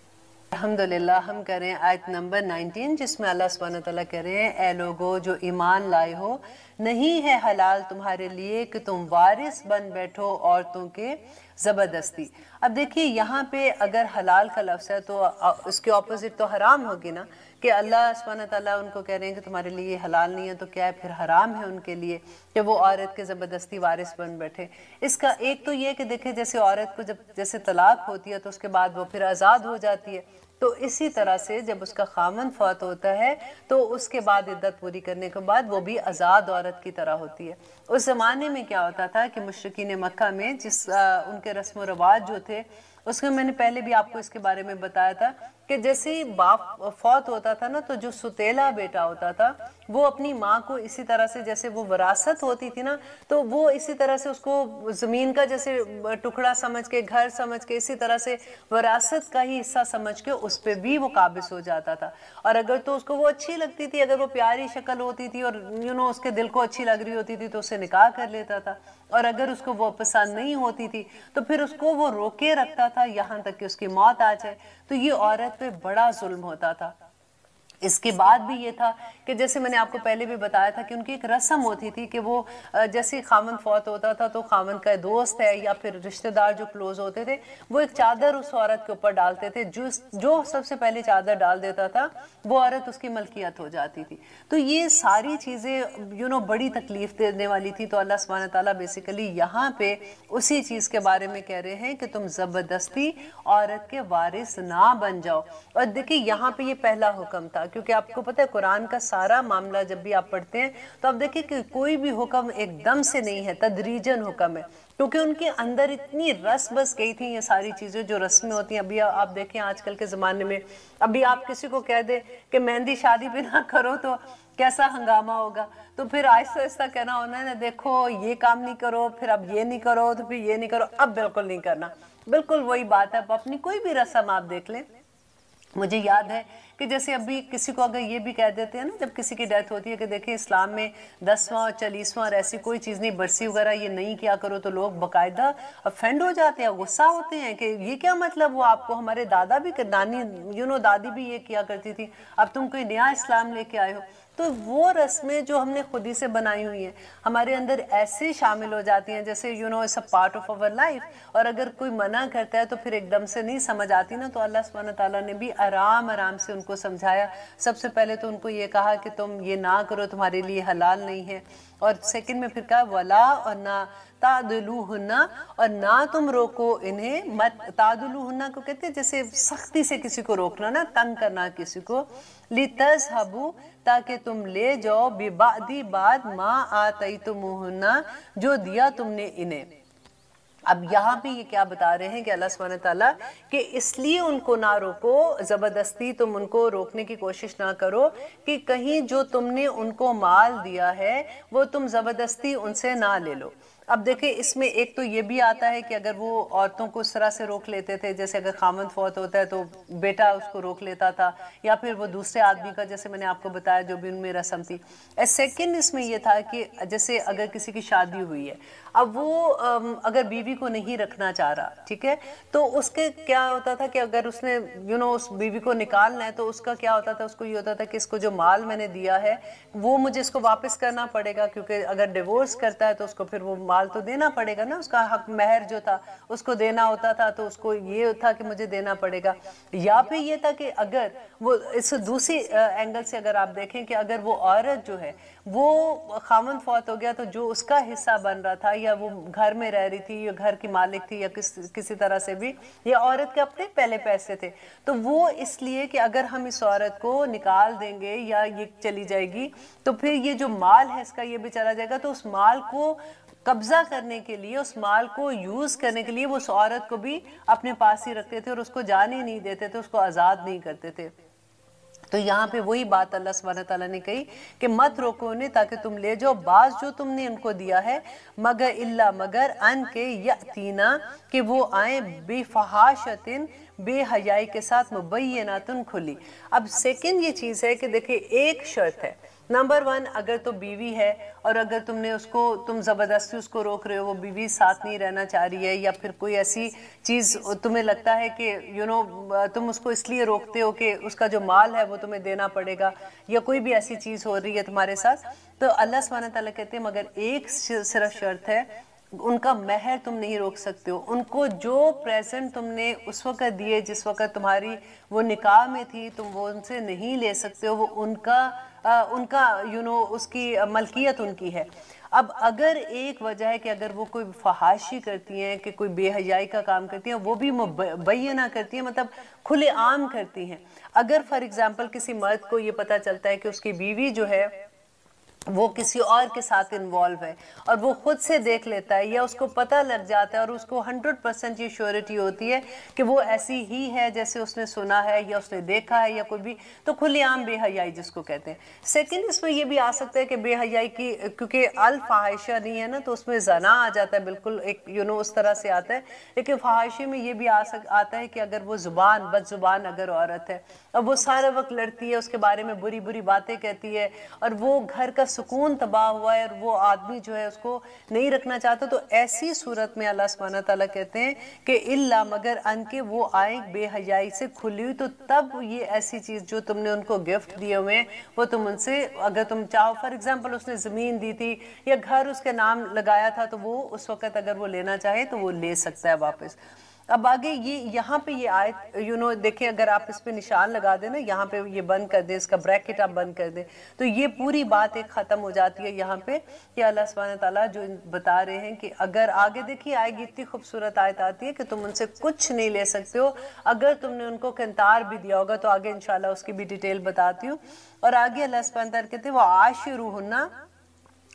الحمدللہ ہم کریں آیت نمبر 19، جس میں اللہ سبحانہ تعالیٰ کہہ رہے ہیں اے لوگو جو ایمان لائے ہو، نہیں ہے حلال تمہارے لیے کہ تم وارث بن بیٹھو عورتوں کے زبردستی۔ اب دیکھیے یہاں پہ اگر حلال کا لفظ ہے تو اس کے اپوزٹ تو حرام ہوگی نا، کہ اللہ سبحانہ تعالیٰ ان کو کہہ رہے ہیں کہ تمہارے لیے حلال نہیں ہے تو کیا ہے، پھر حرام ہے ان کے لیے کہ وہ عورت کے زبردستی وارث بن بیٹھے۔ اس کا ایک تو یہ کہ دیکھیں جیسے عورت کو جیسے طلاق ہوتی ہے تو اس کے بعد وہ پھر آزاد ہو جاتی ہے، تو اسی طرح سے جب اس کا خامن فوت ہوتا ہے تو اس کے بعد عدت پوری کرنے کے بعد وہ بھی آزاد عورت کی طرح ہوتی ہے۔ اس زمانے میں کیا ہوتا تھا کہ مشرکین مکہ میں ان کے رسم و رواج جو تھے، اس میں نے پہلے بھی آپ کو اس کے بارے میں بتایا تھا کہ جیسے باپ فوت ہوتا تھا نا تو جو ستیلا بیٹا ہوتا تھا وہ اپنی ماں کو اسی طرح سے جیسے وہ وراثت ہوتی تھی نا، تو وہ اسی طرح سے اس کو زمین کا جیسے ٹکڑا سمجھ کے، گھر سمجھ کے، اسی طرح سے وراثت کا ہی حصہ سمجھ کے اس پہ بھی وہ قابض ہو جاتا تھا۔ اور اگر تو اس کو وہ اچھی لگتی تھی، اگر وہ پیاری شکل ہوتی تھی اور اس کے دل کو اچھی لگ رہی ہوتی تھی تو اسے نکاح کر لیتا تھا، اور اگر اس کو وہ پسند نہیں ہوتی تھی تو پھر اس کو وہ روکے رکھتا تھا یہاں تک کہ اس کی موت آ جائے۔ تو یہ عورت پہ بڑا ظلم ہوتا تھا۔ اس کے بعد بھی یہ تھا کہ جیسے میں نے آپ کو پہلے بھی بتایا تھا کہ ان کی ایک رسم ہوتی تھی کہ وہ جیسے خامن فوت ہوتا تھا تو خامن کا دوست ہے یا پھر رشتہ دار جو کلوز ہوتے تھے وہ ایک چادر اس عورت کے اوپر ڈالتے تھے، جو سب سے پہلے چادر ڈال دیتا تھا وہ عورت اس کی ملکیت ہو جاتی تھی۔ تو یہ ساری چیزیں بڑی تکلیف دینے والی تھی۔ تو اللہ سبحانہ تعالیٰ بیسیکلی یہاں پہ اسی چیز کے بارے میں کہہ رہے ہیں کہ تم زبردستی عورت کے وارث نہ بن جاؤ۔ اور دیکھیں یہاں پہ یہ پہلا حکم تھا، کیونکہ آپ کو پتہ ہے قرآن کا سارا معاملہ جب بھی آپ پڑھتے ہیں تو آپ دیکھیں کہ کوئی بھی حکم ایک دم سے نہیں ہے، تدریجاً حکم ہے، کیونکہ ان کے اندر اتنی رس بس گئی تھی یہ ساری چیزیں جو رسمیں ہوتی ہیں۔ ابھی آپ دیکھیں آج کل کے زمانے میں ابھی آپ کسی کو کہہ دیں کہ مہندی شادی بھی نہ کرو تو کیسا ہنگامہ ہوگا، تو پھر آہستہ آہستہ کہنا ہونا ہے نا، دیکھو یہ کام نہیں کرو، پھر اب یہ نہیں کرو، تو پھر یہ نہیں کرو، اب بالکل نہیں کرنا۔ بالکل وہی بات ہے، اپنی کوئی بھی رسم آپ دیکھ لیں۔ مجھے یاد ہے کہ جیسے ابھی کسی کو اگر یہ بھی کہہ دیتے ہیں نا جب کسی کی ڈیتھ ہوتی ہے کہ دیکھیں اسلام میں 10واں اور 40واں اور ایسی کوئی چیز نہیں، برسی وغیرہ یہ نہیں کیا کرو، تو لوگ باقاعدہ افینڈ ہو جاتے ہیں، غصہ ہوتے ہیں کہ یہ کیا مطلب، وہ آپ کو ہمارے دادا بھی نانی دادی بھی یہ کیا کرتی تھی، اب تم کوئی نیا اسلام لے کے آئے ہو۔ تو وہ رسمیں جو ہم نے خود ہی سے بنائی ہوئی ہیں ہمارے اندر ایسے شامل ہو جاتی ہیں جیسے it's a part of our life. اور اگر کوئی منع کرتا ہے تو پھر ایک دم سے نہیں سمجھ آتی نا, تو اللہ سبحانہ تعالیٰ نے بھی آرام آرام سے ان کو سمجھایا. سب سے پہلے تو ان کو یہ کہا کہ تم یہ نہ کرو, تمہارے لیے حلال نہیں ہے. اور سیکنڈ میں پھر کہا ولا, اور نہ تعدلوہن, اور نہ تم روکو انہیں. تعدلوہن کو کہتے ہیں جیسے سختی سے کسی کو روکنا نا, تنگ کرنا کسی کو. لِتَذْهَبُوا, تاکہ تم لے جاؤ بِبَعْدِ بعد ما آتَيْتُمُوهُنَّ, جو دیا تم نے انہیں. اب یہاں پہ یہ کیا بتا رہے ہیں کہ اللہ سبحانہ تعالیٰ کہ اس لیے ان کو نہ روکو, زبردستی تم ان کو روکنے کی کوشش نہ کرو کہ کہیں جو تم نے ان کو مال دیا ہے وہ تم زبردستی ان سے نہ لے لو. اب دیکھیں اس میں ایک تو یہ بھی آتا ہے کہ اگر وہ عورتوں کو اس طرح سے روک لیتے تھے, جیسے اگر خامند فوت ہوتا ہے تو بیٹا اس کو روک لیتا تھا, یا پھر وہ دوسرے آدمی کا, جیسے میں نے آپ کو بتایا جو بھی ان میں رسم تھی. سیکنڈ اس میں یہ تھا کہ جیسے اگر کسی کی شادی ہوئی ہے, اب وہ اگر بیوی کو نہیں رکھنا چاہ رہا, ٹھیک ہے, تو اس کے کیا ہوتا تھا کہ اگر اس نے اس بیوی کو نکالنا ہے تو اس کا کیا ہوتا تھا, اس کو یہ ہوتا تھا کہ اس کو جو مال میں نے دیا ہے وہ مجھے اس کو واپس کرنا پڑے گا, کیونکہ اگر ڈیورس کرتا ہے تو اس کو پھر وہ مال تو دینا پڑے گا نا, اس کا حق مہر جو تھا اس کو دینا ہوتا تھا, تو اس کو یہ تھا کہ مجھے دینا پڑے گا. یا پھر یہ تھا کہ اگر وہ اس دوسری اینگل سے اگر آپ دیکھیں کہ اگر وہ عورت جو ہے وہ خامند فوت ہو گیا تو جو اس کا حصہ بن رہا تھا, یا وہ گھر میں رہ رہی تھی یا گھر کی مالک تھی یا کسی طرح سے بھی, یہ عورت کے اپنے پہلے پیسے تھے, تو وہ اس لیے کہ اگر ہم اس عورت کو نکال دیں گے یا یہ چلی جائے گی تو پھر یہ جو مال ہے اس کا یہ بھی چلا جائے گا, تو اس مال کو قبضہ کرنے کے لیے, اس مال کو یوز کرنے کے لیے وہ اس عورت کو بھی اپنے پاس ہی رکھتے تھے اور اس کو جانے نہیں دیتے تھے, اس کو آزاد نہیں کرتے تھے. تو یہاں پہ وہی بات اللہ سبحانہ تعالیٰ نے کہی کہ مت روکو انہیں تاکہ تم لے جاؤ بعض جو تم نے ان کو دیا ہے, مگر ان کے یأتینا, کہ وہ آئیں بفحاشۃ, بے حیائی کے ساتھ, مبینۃ, کھلی. اب سیکنڈ یہ چیز ہے کہ دیکھیں ایک شرط ہے, نمبر 1 اگر تو بیوی ہے اور اگر تم نے اس کو, تم زبردستی اس کو روک رہے ہو, وہ بیوی ساتھ نہیں رہنا چاہ رہی ہے, یا پھر کوئی ایسی چیز تمہیں لگتا ہے کہ تم اس کو اس لیے روکتے ہو کہ اس کا جو مال ہے وہ تمہیں دینا پڑے گا, یا کوئی بھی ایسی چیز ہو رہی ہے تمہارے ساتھ, تو اللہ سبحانہ تعالیٰ کہتے ہیں مگر ایک صرف شرط ہے, ان کا مہر تم نہیں روک سکتے ہو. ان کو جو پریزنٹ تم نے اس وقت دیے جس وقت تمہاری وہ نکاح میں تھی, تم وہ ان سے نہیں لے سکتے ہو, وہ ان کا اس کی ملکیت ان کی ہے. اب اگر ایک وجہ ہے کہ اگر وہ کوئی فحاشی کرتی ہیں, کہ کوئی بے حیائی کا کام کرتی ہیں, وہ بھی مبینہ کرتی ہیں, مطلب کھلے عام کرتی ہیں. اگر فار ایگزامپل کسی مرد کو یہ پتہ چلتا ہے کہ اس کی بیوی جو ہے وہ کسی اور کے ساتھ انوالو ہے اور وہ خود سے دیکھ لیتا ہے, یا اس کو پتہ لگ جاتا ہے اور اس کو 100% یہ شیورٹی ہوتی ہے کہ وہ ایسی ہی ہے جیسے اس نے سنا ہے یا اس نے دیکھا ہے یا کوئی بھی, تو کھلی عام بے حیائی جس کو کہتے ہیں. سیکنڈ اس میں یہ بھی آ سکتا ہے کہ بے حیائی کی, کیونکہ الفاحشہ نہیں ہے نا, تو اس میں زنا آ جاتا ہے, بالکل ایک اس طرح سے آتا ہے. لیکن فحاشی میں یہ بھی آتا ہے کہ اگر وہ بد زبان اگر عورت ہے اور وہ سارا وقت لڑتی ہے, اس کے بارے میں بری بری باتیں کہتی ہے, اور وہ گھر کا سکون تباہ ہوا ہے اور وہ آدمی جو ہے اس کو نہیں رکھنا چاہتا, تو ایسی صورت میں اللہ سبحانہ تعالیٰ کہتے ہیں کہ الا, مگر ان کے وہ آئیں بے حیائی سے کھلی ہوئی, تو تب یہ ایسی چیز جو تم نے ان کو گفٹ دیے ہوئے وہ تم ان سے اگر تم چاہو, فار ایگزامپل اس نے زمین دی تھی یا گھر اس کے نام لگایا تھا, تو وہ اس وقت اگر وہ لینا چاہے تو وہ لے سکتا ہے واپس. اب آگے یہاں پہ یہ آیت دیکھیں, اگر آپ اس پہ نشان لگا دیں نا, یہاں پہ یہ بند کر دیں, اس کا بریکٹ آپ بند کر دیں, تو یہ پوری بات ایک ختم ہو جاتی ہے یہاں پہ کہ اللہ سبحانہ تعالیٰ جو بتا رہے ہیں کہ اگر آگے دیکھیے آئے گی, اتنی خوبصورت آیت آتی ہے کہ تم ان سے کچھ نہیں لے سکتے ہو اگر تم نے ان کو قنطار بھی دیا ہوگا, تو آگے انشاءاللہ اس کی بھی ڈیٹیل بتاتی ہوں. اور آگے اللہ سبحانہ تعالیٰ کہتے ہیں وَعَاشِرُوهُنَّ,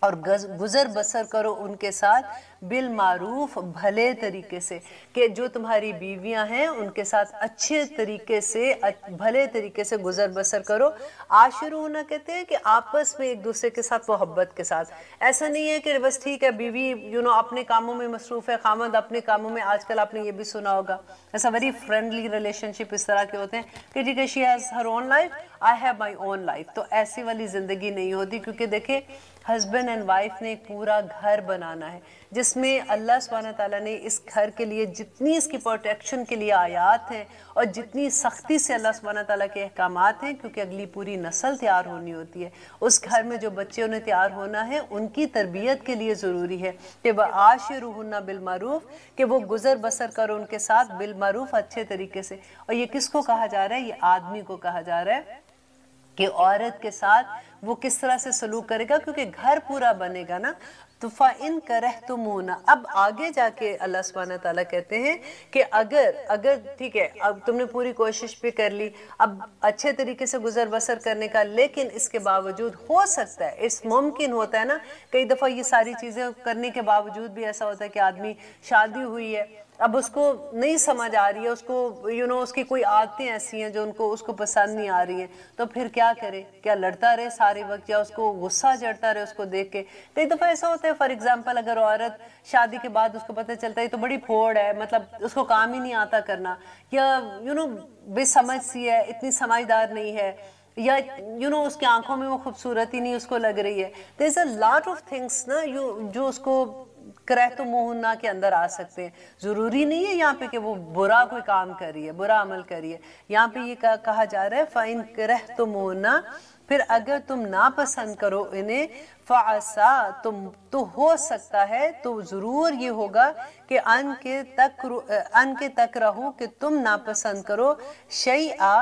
اور گزر بسر کرو ان کے ساتھ بالمعروف, بھلے طریقے سے, کہ جو تمہاری بیویاں ہیں ان کے ساتھ اچھے طریقے سے, بھلے طریقے سے گزر بسر کرو. عاشرون کہتے ہیں کہ آپس میں ایک دوسرے کے ساتھ محبت کے ساتھ. ایسا نہیں ہے کہ بس ٹھیک ہے بیوی اپنے کاموں میں مصروف ہے, خامد اپنے کاموں میں, آج کل آپ نے یہ بھی سنا ہوگا, ایسا ویری فرینڈلی ریلیشن شپ اس طرح کے ہوتے ہیں کہ ٹھیک ہے she has Hare own life, I have my own life. تو ایسی والی زندگی نہیں ہوتی, کیونکہ دیکھیں ہسبینڈ اینڈ وائف نے ایک پورا گھر بنانا ہے جس میں اللہ سبحانہ تعالیٰ نے اس گھر کے لیے جتنی اس کی پروٹیکشن کے لیے آیات ہیں اور جتنی سختی سے اللہ سبحانہ تعالیٰ کے احکامات ہیں، کیونکہ اگلی پوری نسل تیار ہونی ہوتی ہے، اس گھر میں جو بچے انہیں تیار ہونا ہے ان کی تربیت کے لیے ضروری ہے کہ وَعَاشِرُوهُنَّ بِالْمَعْرُوفِ، کہ وہ گزر بسر کرو ان کے ساتھ بالمعروف، اچھے طریقے سے۔ اور یہ کس کو کہا جا رہا ہے؟ یہ آدمی کو کہا جا رہا ہے کہ عورت کے ساتھ وہ کس طرح سے سلوک کرے گا، کیونکہ گھر پورا بنے گا نا۔ تو فَإِن كَرِهْتُمُونَ، اب آگے جا کے اللہ سبحانہ تعالیٰ کہتے ہیں کہ اگر ٹھیک ہے اب تم نے پوری کوشش بھی کر لی اب اچھے طریقے سے گزر بسر کرنے کا، لیکن اس کے باوجود ہو سکتا ہے، اس ممکن ہوتا ہے نا، کئی دفعہ یہ ساری چیزیں کرنے کے باوجود بھی ایسا ہوتا ہے کہ آدمی شادی ہوئی ہے، اب اس کو نہیں سمجھ آ رہی ہے، اس کو اس کی کوئی عادتیں ایسی ہیں جو اس کو پسند نہیں آ رہی ہیں، تو پھر کیا کرے؟ کیا لڑتا رہے سارے وقت، یا اس کو غصہ چڑھتا رہے اس کو دیکھ کے؟ کئی دفعہ ایسا ہوتا ہے، فار ایگزامپل اگر عورت شادی کے بعد اس کو پتہ چلتا ہے تو بڑی پھوڑ ہے، مطلب اس کو کام ہی نہیں آتا کرنا، یا بے سمجھ سی ہے، اتنی سمجھدار نہیں ہے، یا اس کی آنکھوں میں وہ خوبصورتی نہیں اس کو لگ رہی ہے۔ there's a lot of things نا جو اس کو کرہتموہن کے اندر آ سکتے ہیں۔ ضروری نہیں ہے یہاں پہ کہ وہ برا کوئی کام کری ہے، برا عمل کری ہے، یہاں پہ یہ کہا جا رہا ہے فَإِن كَرِهْتُمُوهُنَّ، پھر اگر تم ناپسند کرو انہیں، فَعَسَىٰ، تو ہو سکتا ہے، تو ضرور یہ ہوگا کہ ان کے تکرہو، کہ تم ناپسند کرو، شیئا،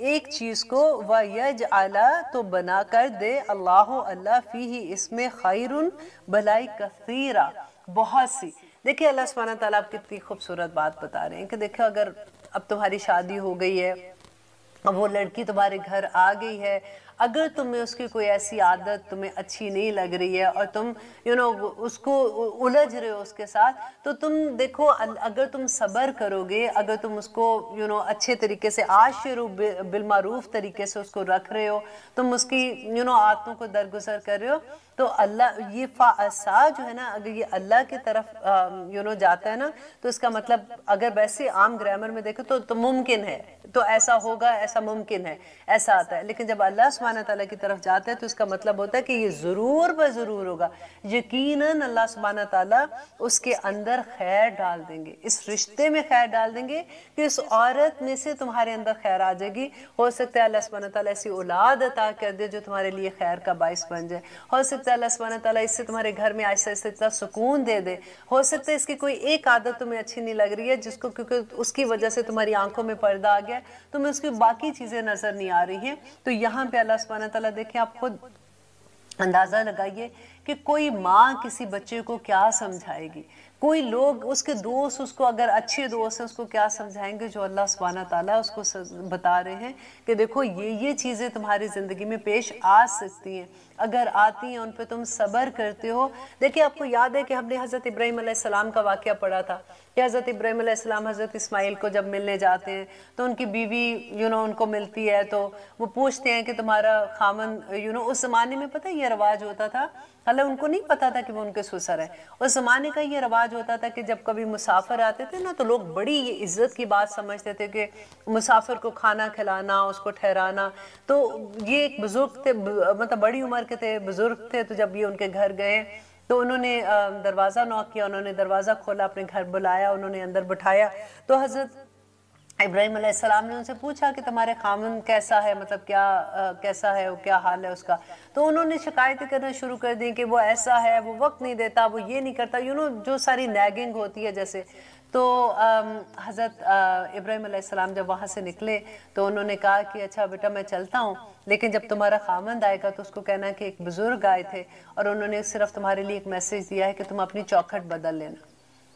ایک چیز کو، وَيَجْعَلَ، تو بنا کر دے، اللہ فیہ، اس میں، خیرٌ، بھلائی، کثیرہ، بہت سی۔ دیکھیں اللہ سبحانہ تعالیٰ آپ کتنی خوبصورت بات بتا رہے ہیں کہ دیکھیں اگر اب تمہاری شادی ہو گئی ہے، اب وہ لڑکی تمہارے گھر آ گئی ہے، اگر تمہیں اس کی کوئی ایسی عادت تمہیں اچھی نہیں لگ رہی ہے اور تم اس کو الجھ رہے ہو اس کے ساتھ، تو تم دیکھو اگر تم صبر کرو گے، اگر تم اس کو اچھے طریقے سے عاشرو بالمعروف طریقے سے اس کو رکھ رہے ہو، تم اس کی عادتوں کو درگزر کر رہے ہو، تو اللہ یہ فَعَسَىٰ جو ہے نا، اگر یہ اللہ کی طرف جاتا ہے نا، تو اس کا مطلب اگر ویسے عام گرامر میں دیکھو تو ممکن ہے، تو ایسا ہوگا، ایسا ممکن ہے، ایسا آتا ہے، لیکن جب اللہ سبحانہ تعالیٰ کی طرف جاتا ہے تو اس کا مطلب ہوتا ہے کہ یہ ضرور بضرور ہوگا، یقیناً اللہ سبحانہ تعالیٰ اس کے اندر خیر ڈال دیں گے، اس رشتے میں خیر ڈال دیں گے کہ اس عورت میں سے تمہارے اندر خیر آ جائے گی۔ ہو سکتا ہے اللہ سبحانہ تعالیٰ ایسی اولاد عطا کر دے جو تمہارے لیے خیر کا باعث بن جائے، ہو سکتا ہے اللہ سبحانہ تعالیٰ اس سے تمہارے گھر میں آہستہ آہستہ سکون دے دے، ہو سکتا ہے اس کی کوئی ایک عادت تمہیں اچھی نہیں لگ رہی ہے جس کو کیونکہ اس کی وجہ سے تمہاری آنکھوں میں پردہ آ گیا ہے، تمہیں اس کی باقی چیزیں نظر نہیں آ رہی ہیں، تو یہاں پہ اللہ سبحانہ تعالیٰ دیکھیں آپ خود اندازہ لگائیے کہ کوئی ماں کسی بچے کو کیا سمجھائے گی، کوئی لوگ اس کے دوست اس کو اگر اچھے دوست ہیں اس کو کیا سمجھائیں گے، جو اللہ سبحانہ تعالیٰ اس کو بتا رہے ہیں کہ دیکھو یہ چیزیں تمہاری زندگی میں پیش آ سکتی ہیں، اگر آتی ہیں ان پہ تم صبر کرتے ہو۔ دیکھیں آپ کو یاد ہے کہ ہم نے حضرت ابراہیم علیہ السلام کا واقعہ پڑھا تھا کہ حضرت ابراہیم علیہ السلام حضرت اسماعیل کو جب ملنے جاتے ہیں تو ان کی بیوی ان کو ملتی ہے، تو وہ پوچھتے ہیں کہ تمہارا خامن اس زمانے میں پتہ یہ رواج ہوتا تھا، حالانکہ ان کو نہیں پتا تھا کہ وہ ان کے سسر ہے، اس زمانے کا یہ رواج ہوتا تھا کہ جب کبھی مسافر آتے تھے نا تو لوگ بڑی یہ عزت کی بات سمجھتے تھے کہ مسافر کو کھانا کھلانا، اس کو ٹھہرانا، تو یہ ایک بزرگ تھے، مطلب بڑی عمر کے تھے، بزرگ تھے، تو جب یہ ان کے گھر گئے تو انہوں نے دروازہ نوک کیا، انہوں نے دروازہ کھولا، اپنے گھر بلایا، انہوں نے اندر بٹھایا، تو حضرت ابراہیم علیہ السلام نے ان سے پوچھا کہ تمہارے خامن کیسا ہے، مطلب کیسا ہے، کیا حال ہے اس کا، تو انہوں نے شکایتیں کرنا شروع کر دی کہ وہ ایسا ہے، وہ وقت نہیں دیتا، وہ یہ نہیں کرتا، جو ساری نیگنگ ہوتی ہے جیسے۔ تو حضرت ابراہیم علیہ السلام جب وہاں سے نکلے تو انہوں نے کہا کہ اچھا بیٹا میں چلتا ہوں، لیکن جب تمہارا خامند آئے گا تو اس کو کہنا کہ ایک بزرگ آئے تھے اور انہوں نے صرف تمہارے لیے ایک میسیج دیا ہے کہ تم اپنی چوکھٹ بدل لینا۔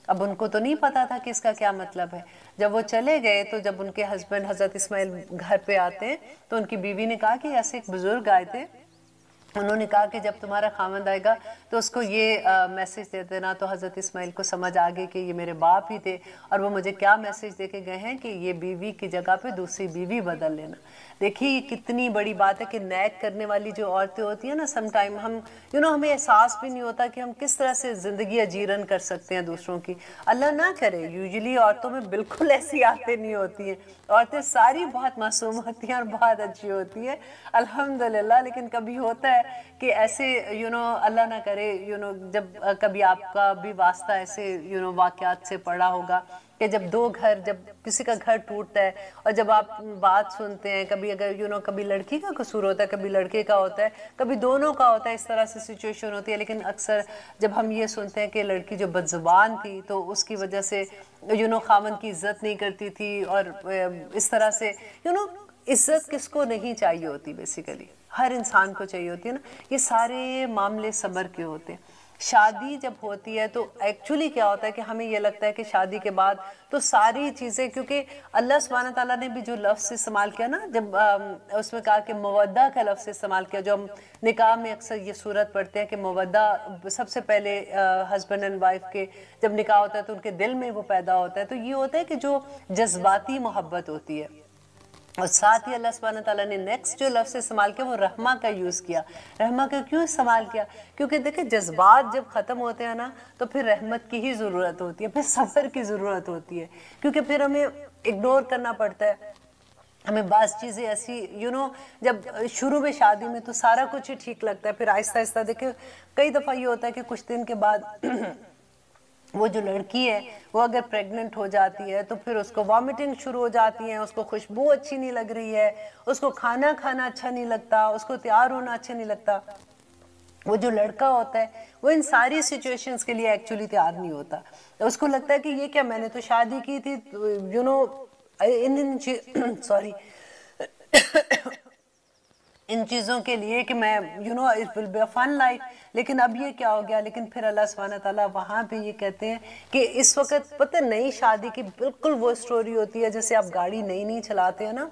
اب ان کو تو نہیں پتا تھا کہ اس کا کیا مطلب ہے۔ جب وہ چلے گئے تو جب ان کے ہسبینڈ حضرت اسماعیل گھر پہ آتے ہیں تو ان کی بیوی نے کہا کہ ایسے ایک بزرگ آئے تھے، انہوں نے کہا کہ جب تمہارا خامند آئے گا تو اس کو یہ میسیج دے دینا، تو حضرت اسماعیل کو سمجھ آ گئی کہ یہ میرے باپ ہی تھے اور وہ مجھے کیا میسیج دے کے گئے ہیں کہ یہ بیوی کی جگہ پہ دوسری بیوی بدل لینا۔ دیکھیے یہ کتنی بڑی بات ہے کہ نیک کرنے والی جو عورتیں ہوتی ہیں نا، سم ٹائم ہم ہمیں احساس بھی نہیں ہوتا کہ ہم کس طرح سے زندگی اجیرن کر سکتے ہیں دوسروں کی۔ اللہ نہ کرے، یوزلی عورتوں میں بالکل ایسی عادتیں نہیں ہوتی ہیں، عورتیں ساری بہت معصوم ہوتی ہیں اور بہت اچھی ہوتی ہیں الحمدللہ، لیکن کبھی ہوتا ہے کہ ایسے اللہ نہ کرے جب کبھی آپ کا بھی واسطہ ایسے واقعات سے پڑا ہوگا کہ جب جب کسی کا گھر ٹوٹتا ہے اور جب آپ بات سنتے ہیں کبھی اگر کبھی لڑکی کا قصور ہوتا ہے کبھی لڑکے کا ہوتا ہے کبھی دونوں کا ہوتا ہے اس طرح سے سچویشن ہوتی ہے لیکن اکثر جب ہم یہ سنتے ہیں کہ لڑکی جو بد زبان تھی تو اس کی وجہ سے خاوند کی عزت نہیں کرتی تھی اور اس طرح سے عزت کس کو نہیں چاہیے ہوتی بیسیکلی ہر انسان کو چاہیے ہوتی ہے نا یہ سارے معاملے صبر کے ہوتے ہیں شادی جب ہوتی ہے تو ایکچولی کیا ہوتا ہے کہ ہمیں یہ لگتا ہے کہ شادی کے بعد تو ساری چیزیں کیونکہ اللہ سبحانہ تعالیٰ نے بھی جو لفظ استعمال کیا نا جب اس میں کہا کہ مودہ کا لفظ استعمال کیا جو ہم نکاح میں اکثر یہ صورت پڑھتے ہیں کہ مودہ سب سے پہلے ہسبینڈ اینڈ وائف کے جب نکاح ہوتا ہے تو ان کے دل میں وہ پیدا ہوتا ہے تو یہ ہوتا ہے کہ جو جذباتی محبت ہوتی ہے اور ساتھ ہی اللہ سبحانہ تعالیٰ نے نیکسٹ جو لفظ استعمال کیا وہ رحمہ کا یوز کیا رحمہ کا کیوں استعمال کیا کیونکہ دیکھیں جذبات جب ختم ہوتے ہیں نا تو پھر رحمت کی ہی ضرورت ہوتی ہے پھر صبر کی ضرورت ہوتی ہے کیونکہ پھر ہمیں اگنور کرنا پڑتا ہے ہمیں بعض چیزیں ایسی جب شروع میں شادی میں تو سارا کچھ ہی ٹھیک لگتا ہے پھر آہستہ آہستہ دیکھیں کئی دفعہ یہ ہوتا ہے کہ کچھ دن کے بعد وہ جو لڑکی ہے وہ اگر پریگننٹ ہو جاتی ہے تو پھر اس کو وامٹنگ شروع ہو جاتی ہیں اس کو خوشبو اچھی نہیں لگ رہی ہے اس کو کھانا کھانا اچھا نہیں لگتا اس کو تیار ہونا اچھا نہیں لگتا وہ جو لڑکا ہوتا ہے وہ ان ساری سچویشنز کے لیے ایکچولی تیار نہیں ہوتا اس کو لگتا ہے کہ یہ کیا میں نے تو شادی کی تھی سوری ان چیزوں کے لیے کہ میں it will be a fun life لیکن اب یہ کیا ہو گیا لیکن پھر اللہ سبحانہ تعالیٰ وہاں پہ یہ کہتے ہیں کہ اس وقت پتہ نئی شادی کی بالکل وہ سٹوری ہوتی ہے جیسے آپ گاڑی نئی چلاتے ہیں نا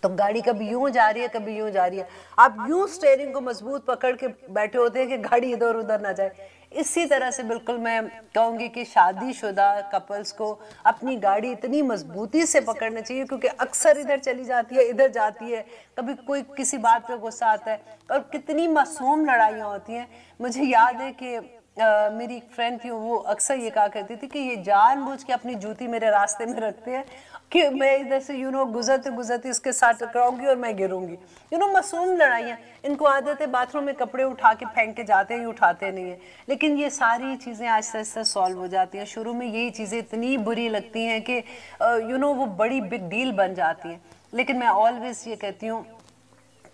تو گاڑی کبھی یوں جا رہی ہے کبھی یوں جا رہی ہے آپ یوں سٹیئرنگ کو مضبوط پکڑ کے بیٹھے ہوتے ہیں کہ گاڑی ادھر ادھر نہ جائے اسی طرح سے بالکل میں کہوں گی کہ شادی شدہ کپلز کو اپنی گاڑی اتنی مضبوطی سے پکڑنا چاہیے کیونکہ اکثر ادھر چلی جاتی ہے ادھر جاتی ہے کبھی کوئی کسی بات پہ غصہ آتا ہے اور کتنی معصوم لڑائیاں ہوتی ہیں مجھے یاد ہے کہ میری ایک فرینڈ تھی وہ اکثر یہ کہا کرتی تھی کہ یہ جان بوجھ کے اپنی جوتی میرے راستے میں رکھتے ہیں کہ میں ادھر سے گزرتے اس کے ساتھ ٹکراؤں گی اور میں گروں گی معصوم لڑائیاں ان کو عادت ہے باتھ روم میں کپڑے اٹھا کے پھینک کے جاتے ہیں یہ اٹھاتے نہیں ہیں لیکن یہ ساری چیزیں آہستہ آہستہ سالو ہو جاتی ہیں شروع میں یہی چیزیں اتنی بری لگتی ہیں کہ وہ بڑی بگ ڈیل بن جاتی ہیں لیکن میں آلویز یہ کہتی ہوں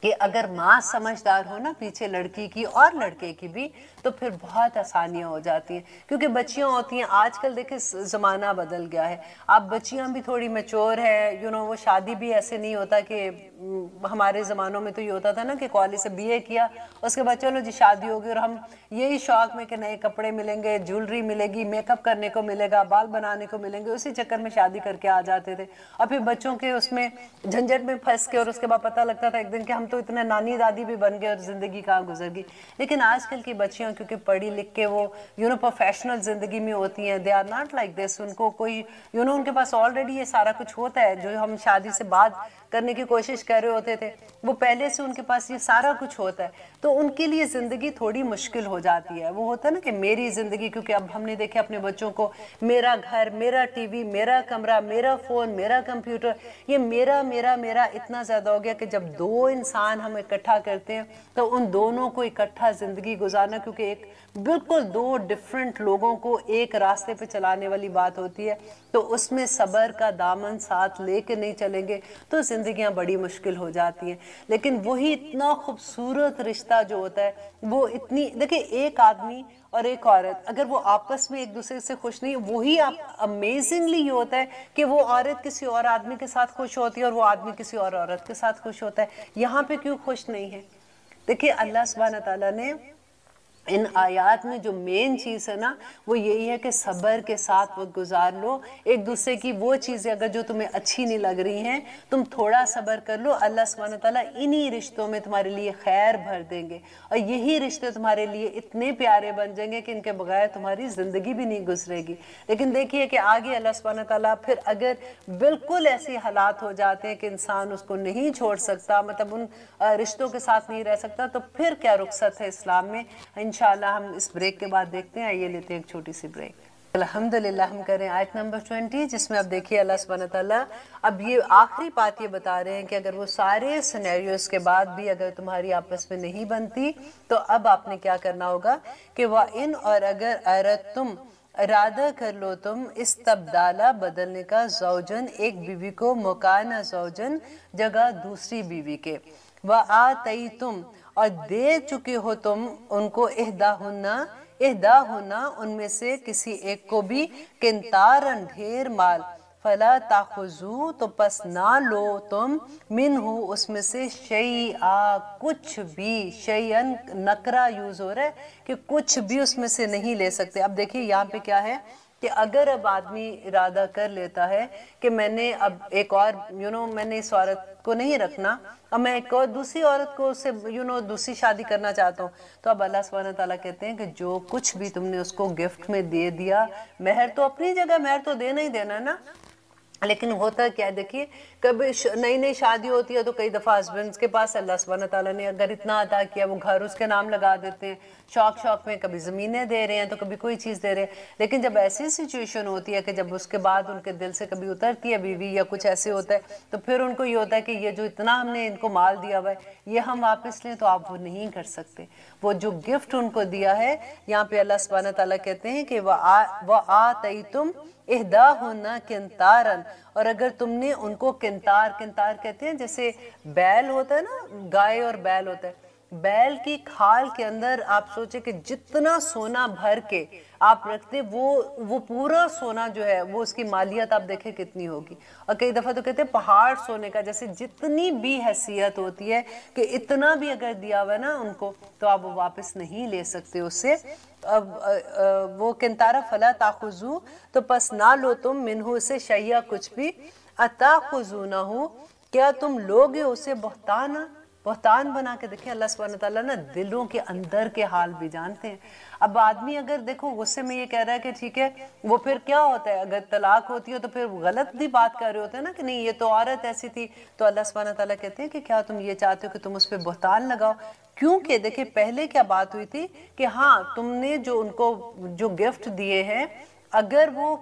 کہ اگر ماں سمجھدار ہو نا پیچھے لڑکی کی اور لڑکے کی بھی تو پھر بہت آسانیاں ہو جاتی ہیں کیونکہ بچیاں ہوتی ہیں آج کل دیکھیں زمانہ بدل گیا ہے اب بچیاں بھی تھوڑی میچور ہے وہ شادی بھی ایسے نہیں ہوتا کہ ہمارے زمانوں میں تو یہ ہوتا تھا نا کہ کالج سے BA کیا اس کے بعد چلو جی شادی ہوگی اور ہم یہی شوق میں کہ نئے کپڑے ملیں گے جولری ملے گی میک اپ کرنے کو ملے گا بال بنانے کو ملیں گے اسی چکر میں شادی کر کے آ جاتے تھے اور پھر بچوں کے اس میں جھنجٹ میں پھنس کے اور اس کے بعد پتہ لگتا تھا ایک دن کہ ہم تو اتنے نانی دادی بھی بن گئے اور زندگی کہاں گزر گئی لیکن آج کل کی بچیاں کیونکہ پڑھی لکھ کے وہ پروفیشنل زندگی میں ہوتی ہیں they are not like this ان کو کوئی ان کے پاس آلریڈی یہ سارا کچھ ہوتا ہے جو ہم شادی سے بعد کرنے کی کوشش کر رہے ہوتے تھے وہ پہلے سے ان کے پاس یہ سارا کچھ ہوتا ہے تو ان کے لیے زندگی تھوڑی مشکل ہو جاتی ہے وہ ہوتا ہے نا کہ میری زندگی کیونکہ اب ہم نے دیکھے اپنے بچوں کو میرا گھر میرا ٹی وی میرا کمرہ میرا فون میرا کمپیوٹر یہ میرا میرا میرا اتنا زیادہ ہو گیا کہ جب دو انسان ہم اکٹھا کرتے ہیں تو ان دونوں کو اکٹھا زندگی گزارنا کیونکہ ایک بالکل دو ڈیفرنٹ لوگوں کو ایک راستے پہ چلانے والی بات ہوتی ہے تو اس میں صبر کا دامن ساتھ لے کے نہیں چلیں گے تو زندگیاں بڑی مشکل ہو جاتی ہیں لیکن وہی اتنا خوبصورت رشتہ جو ہوتا ہے وہ اتنی دیکھیں ایک آدمی اور ایک عورت اگر وہ آپس میں ایک دوسرے سے خوش نہیں وہی امیزنگلی یہ ہوتا ہے کہ وہ عورت کسی اور آدمی کے ساتھ خوش ہوتی ہے اور وہ آدمی کسی اور عورت کے ساتھ خوش ہوتا ہے یہاں پہ کیوں خوش نہیں ہے دیکھیں اللہ سبحانہ تعالیٰ نے ان آیات میں جو مین چیز ہے نا وہ یہی ہے کہ صبر کے ساتھ وقت گزار لو ایک دوسرے کی وہ چیزیں اگر جو تمہیں اچھی نہیں لگ رہی ہیں تم تھوڑا صبر کر لو اللہ سبحانہ تعالیٰ انہی رشتوں میں تمہارے لیے خیر بھر دیں گے اور یہی رشتے تمہارے لیے اتنے پیارے بن جائیں گے کہ ان کے بغیر تمہاری زندگی بھی نہیں گزرے گی لیکن دیکھیے کہ آگے اللہ سبحانہ تعالیٰ پھر اگر بالکل ایسے حالات ہو جاتے ہیں کہ انسان اس کو نہیں چھوڑ سکتا مطلب ان رشتوں کے ساتھ نہیں رہ سکتا تو پھر کیا رخصت ہے اسلام میں انشاءاللہ ہم اس بریک کے بعد دیکھتے ہیں آئیے لیتے ہیں ایک چھوٹی سی بریک الحمدللہ ہم کریں آیت نمبر 20 جس میں اب دیکھیے اللہ سبحانہ تعالیٰ اب یہ آخری بات یہ بتا رہے ہیں کہ اگر وہ سارے سینیریوز کے بعد بھی اگر تمہاری آپس میں نہیں بنتی تو اب آپ نے کیا کرنا ہوگا کہ وَإِنْ اور اگر اردتم ارادہ کر لو تم استبدالہ بدلنے کا زوجن ایک بیوی کو مکانہ زوجن جگہ دوسری بیوی کے وَآتَيْتُمْ اور دے چکے ہو تم ان کو احداہن ان میں سے کسی ایک کو بھی قنطارن ڈھیر مال فلا تاخذو تو پس نہ لو تم منہ اس میں سے شیئا کچھ بھی شیئن نکرہ یوز ہو رہا ہے کہ کچھ بھی اس میں سے نہیں لے سکتے. اب دیکھیے یہاں پہ کیا ہے کہ اگر اب آدمی ارادہ کر لیتا ہے کہ میں نے اب ایک اور میں نے اس عورت کو نہیں رکھنا اب میں ایک اور دوسری عورت کو اس سے دوسری شادی کرنا چاہتا ہوں تو اب اللہ سبحانہ تعالیٰ کہتے ہیں کہ جو کچھ بھی تم نے اس کو گفٹ میں دے دیا مہر تو اپنی جگہ مہر تو دینا ہی دینا نا لیکن ہوتا کیا ہے دیکھیے کبھی نئی نئی شادی ہوتی ہے تو کئی دفعہ ہسبینڈز کے پاس اللہ سبحانہ تعالیٰ نے اگر اتنا عطا کیا وہ گھر اس کے نام لگا دیتے ہیں شوق میں کبھی زمینیں دے رہے ہیں تو کبھی کوئی چیز دے رہے ہیں لیکن جب ایسی سچویشن ہوتی ہے کہ جب اس کے بعد ان کے دل سے کبھی اترتی ہے بیوی یا کچھ ایسے ہوتا ہے تو پھر ان کو یہ ہوتا ہے کہ یہ جو اتنا ہم نے ان کو مال دیا ہوا ہے یہ ہم واپس لیں تو آپ وہ نہیں کر سکتے. وہ جو گفٹ ان کو دیا ہے یہاں پہ اللہ سبحانہ تعالیٰ کہتے ہیں کہ وَآتَيْتُمْ احداہن قنطارن اور اگر تم نے ان کو قنطار کہتے ہیں جیسے بیل ہوتا ہے نا گائے اور بیل ہوتا ہے بیل کی کھال کے اندر آپ سوچیں کہ جتنا سونا بھر کے آپ رکھتے وہ پورا سونا جو ہے وہ اس کی مالیت آپ دیکھیں کتنی ہوگی اور کئی دفعہ تو کہتے ہیں پہاڑ سونے کا جیسے جتنی بھی حیثیت ہوتی ہے کہ اتنا بھی اگر دیا ہوا ہے نا ان کو تو آپ وہ واپس نہیں لے سکتے اس سے. اب وہ قنطارہ فلا تاخذو تو پس نہ لو تم منہ سے شیئا کچھ بھی اتاخذونہ کیا تم لوگے اسے بہتان بنا کے. دیکھیں اللہ سبحانہ تعالیٰ نا دلوں کے اندر کے حال بھی جانتے ہیں. اب آدمی اگر دیکھو غصے میں یہ کہہ رہا ہے کہ ٹھیک ہے وہ پھر کیا ہوتا ہے اگر طلاق ہوتی ہے تو پھر غلط بھی بات کر رہے ہوتے ہیں نا کہ نہیں یہ تو عورت ایسی تھی تو اللہ سبحانہ تعالیٰ کہتے ہیں کہ کیا تم یہ چاہتے ہو کہ تم اس پہ بہتان لگاؤ کیونکہ دیکھیں پہلے کیا بات ہوئی تھی کہ ہاں تم نے جو ان کو جو گفٹ دیے ہیں اگر وہ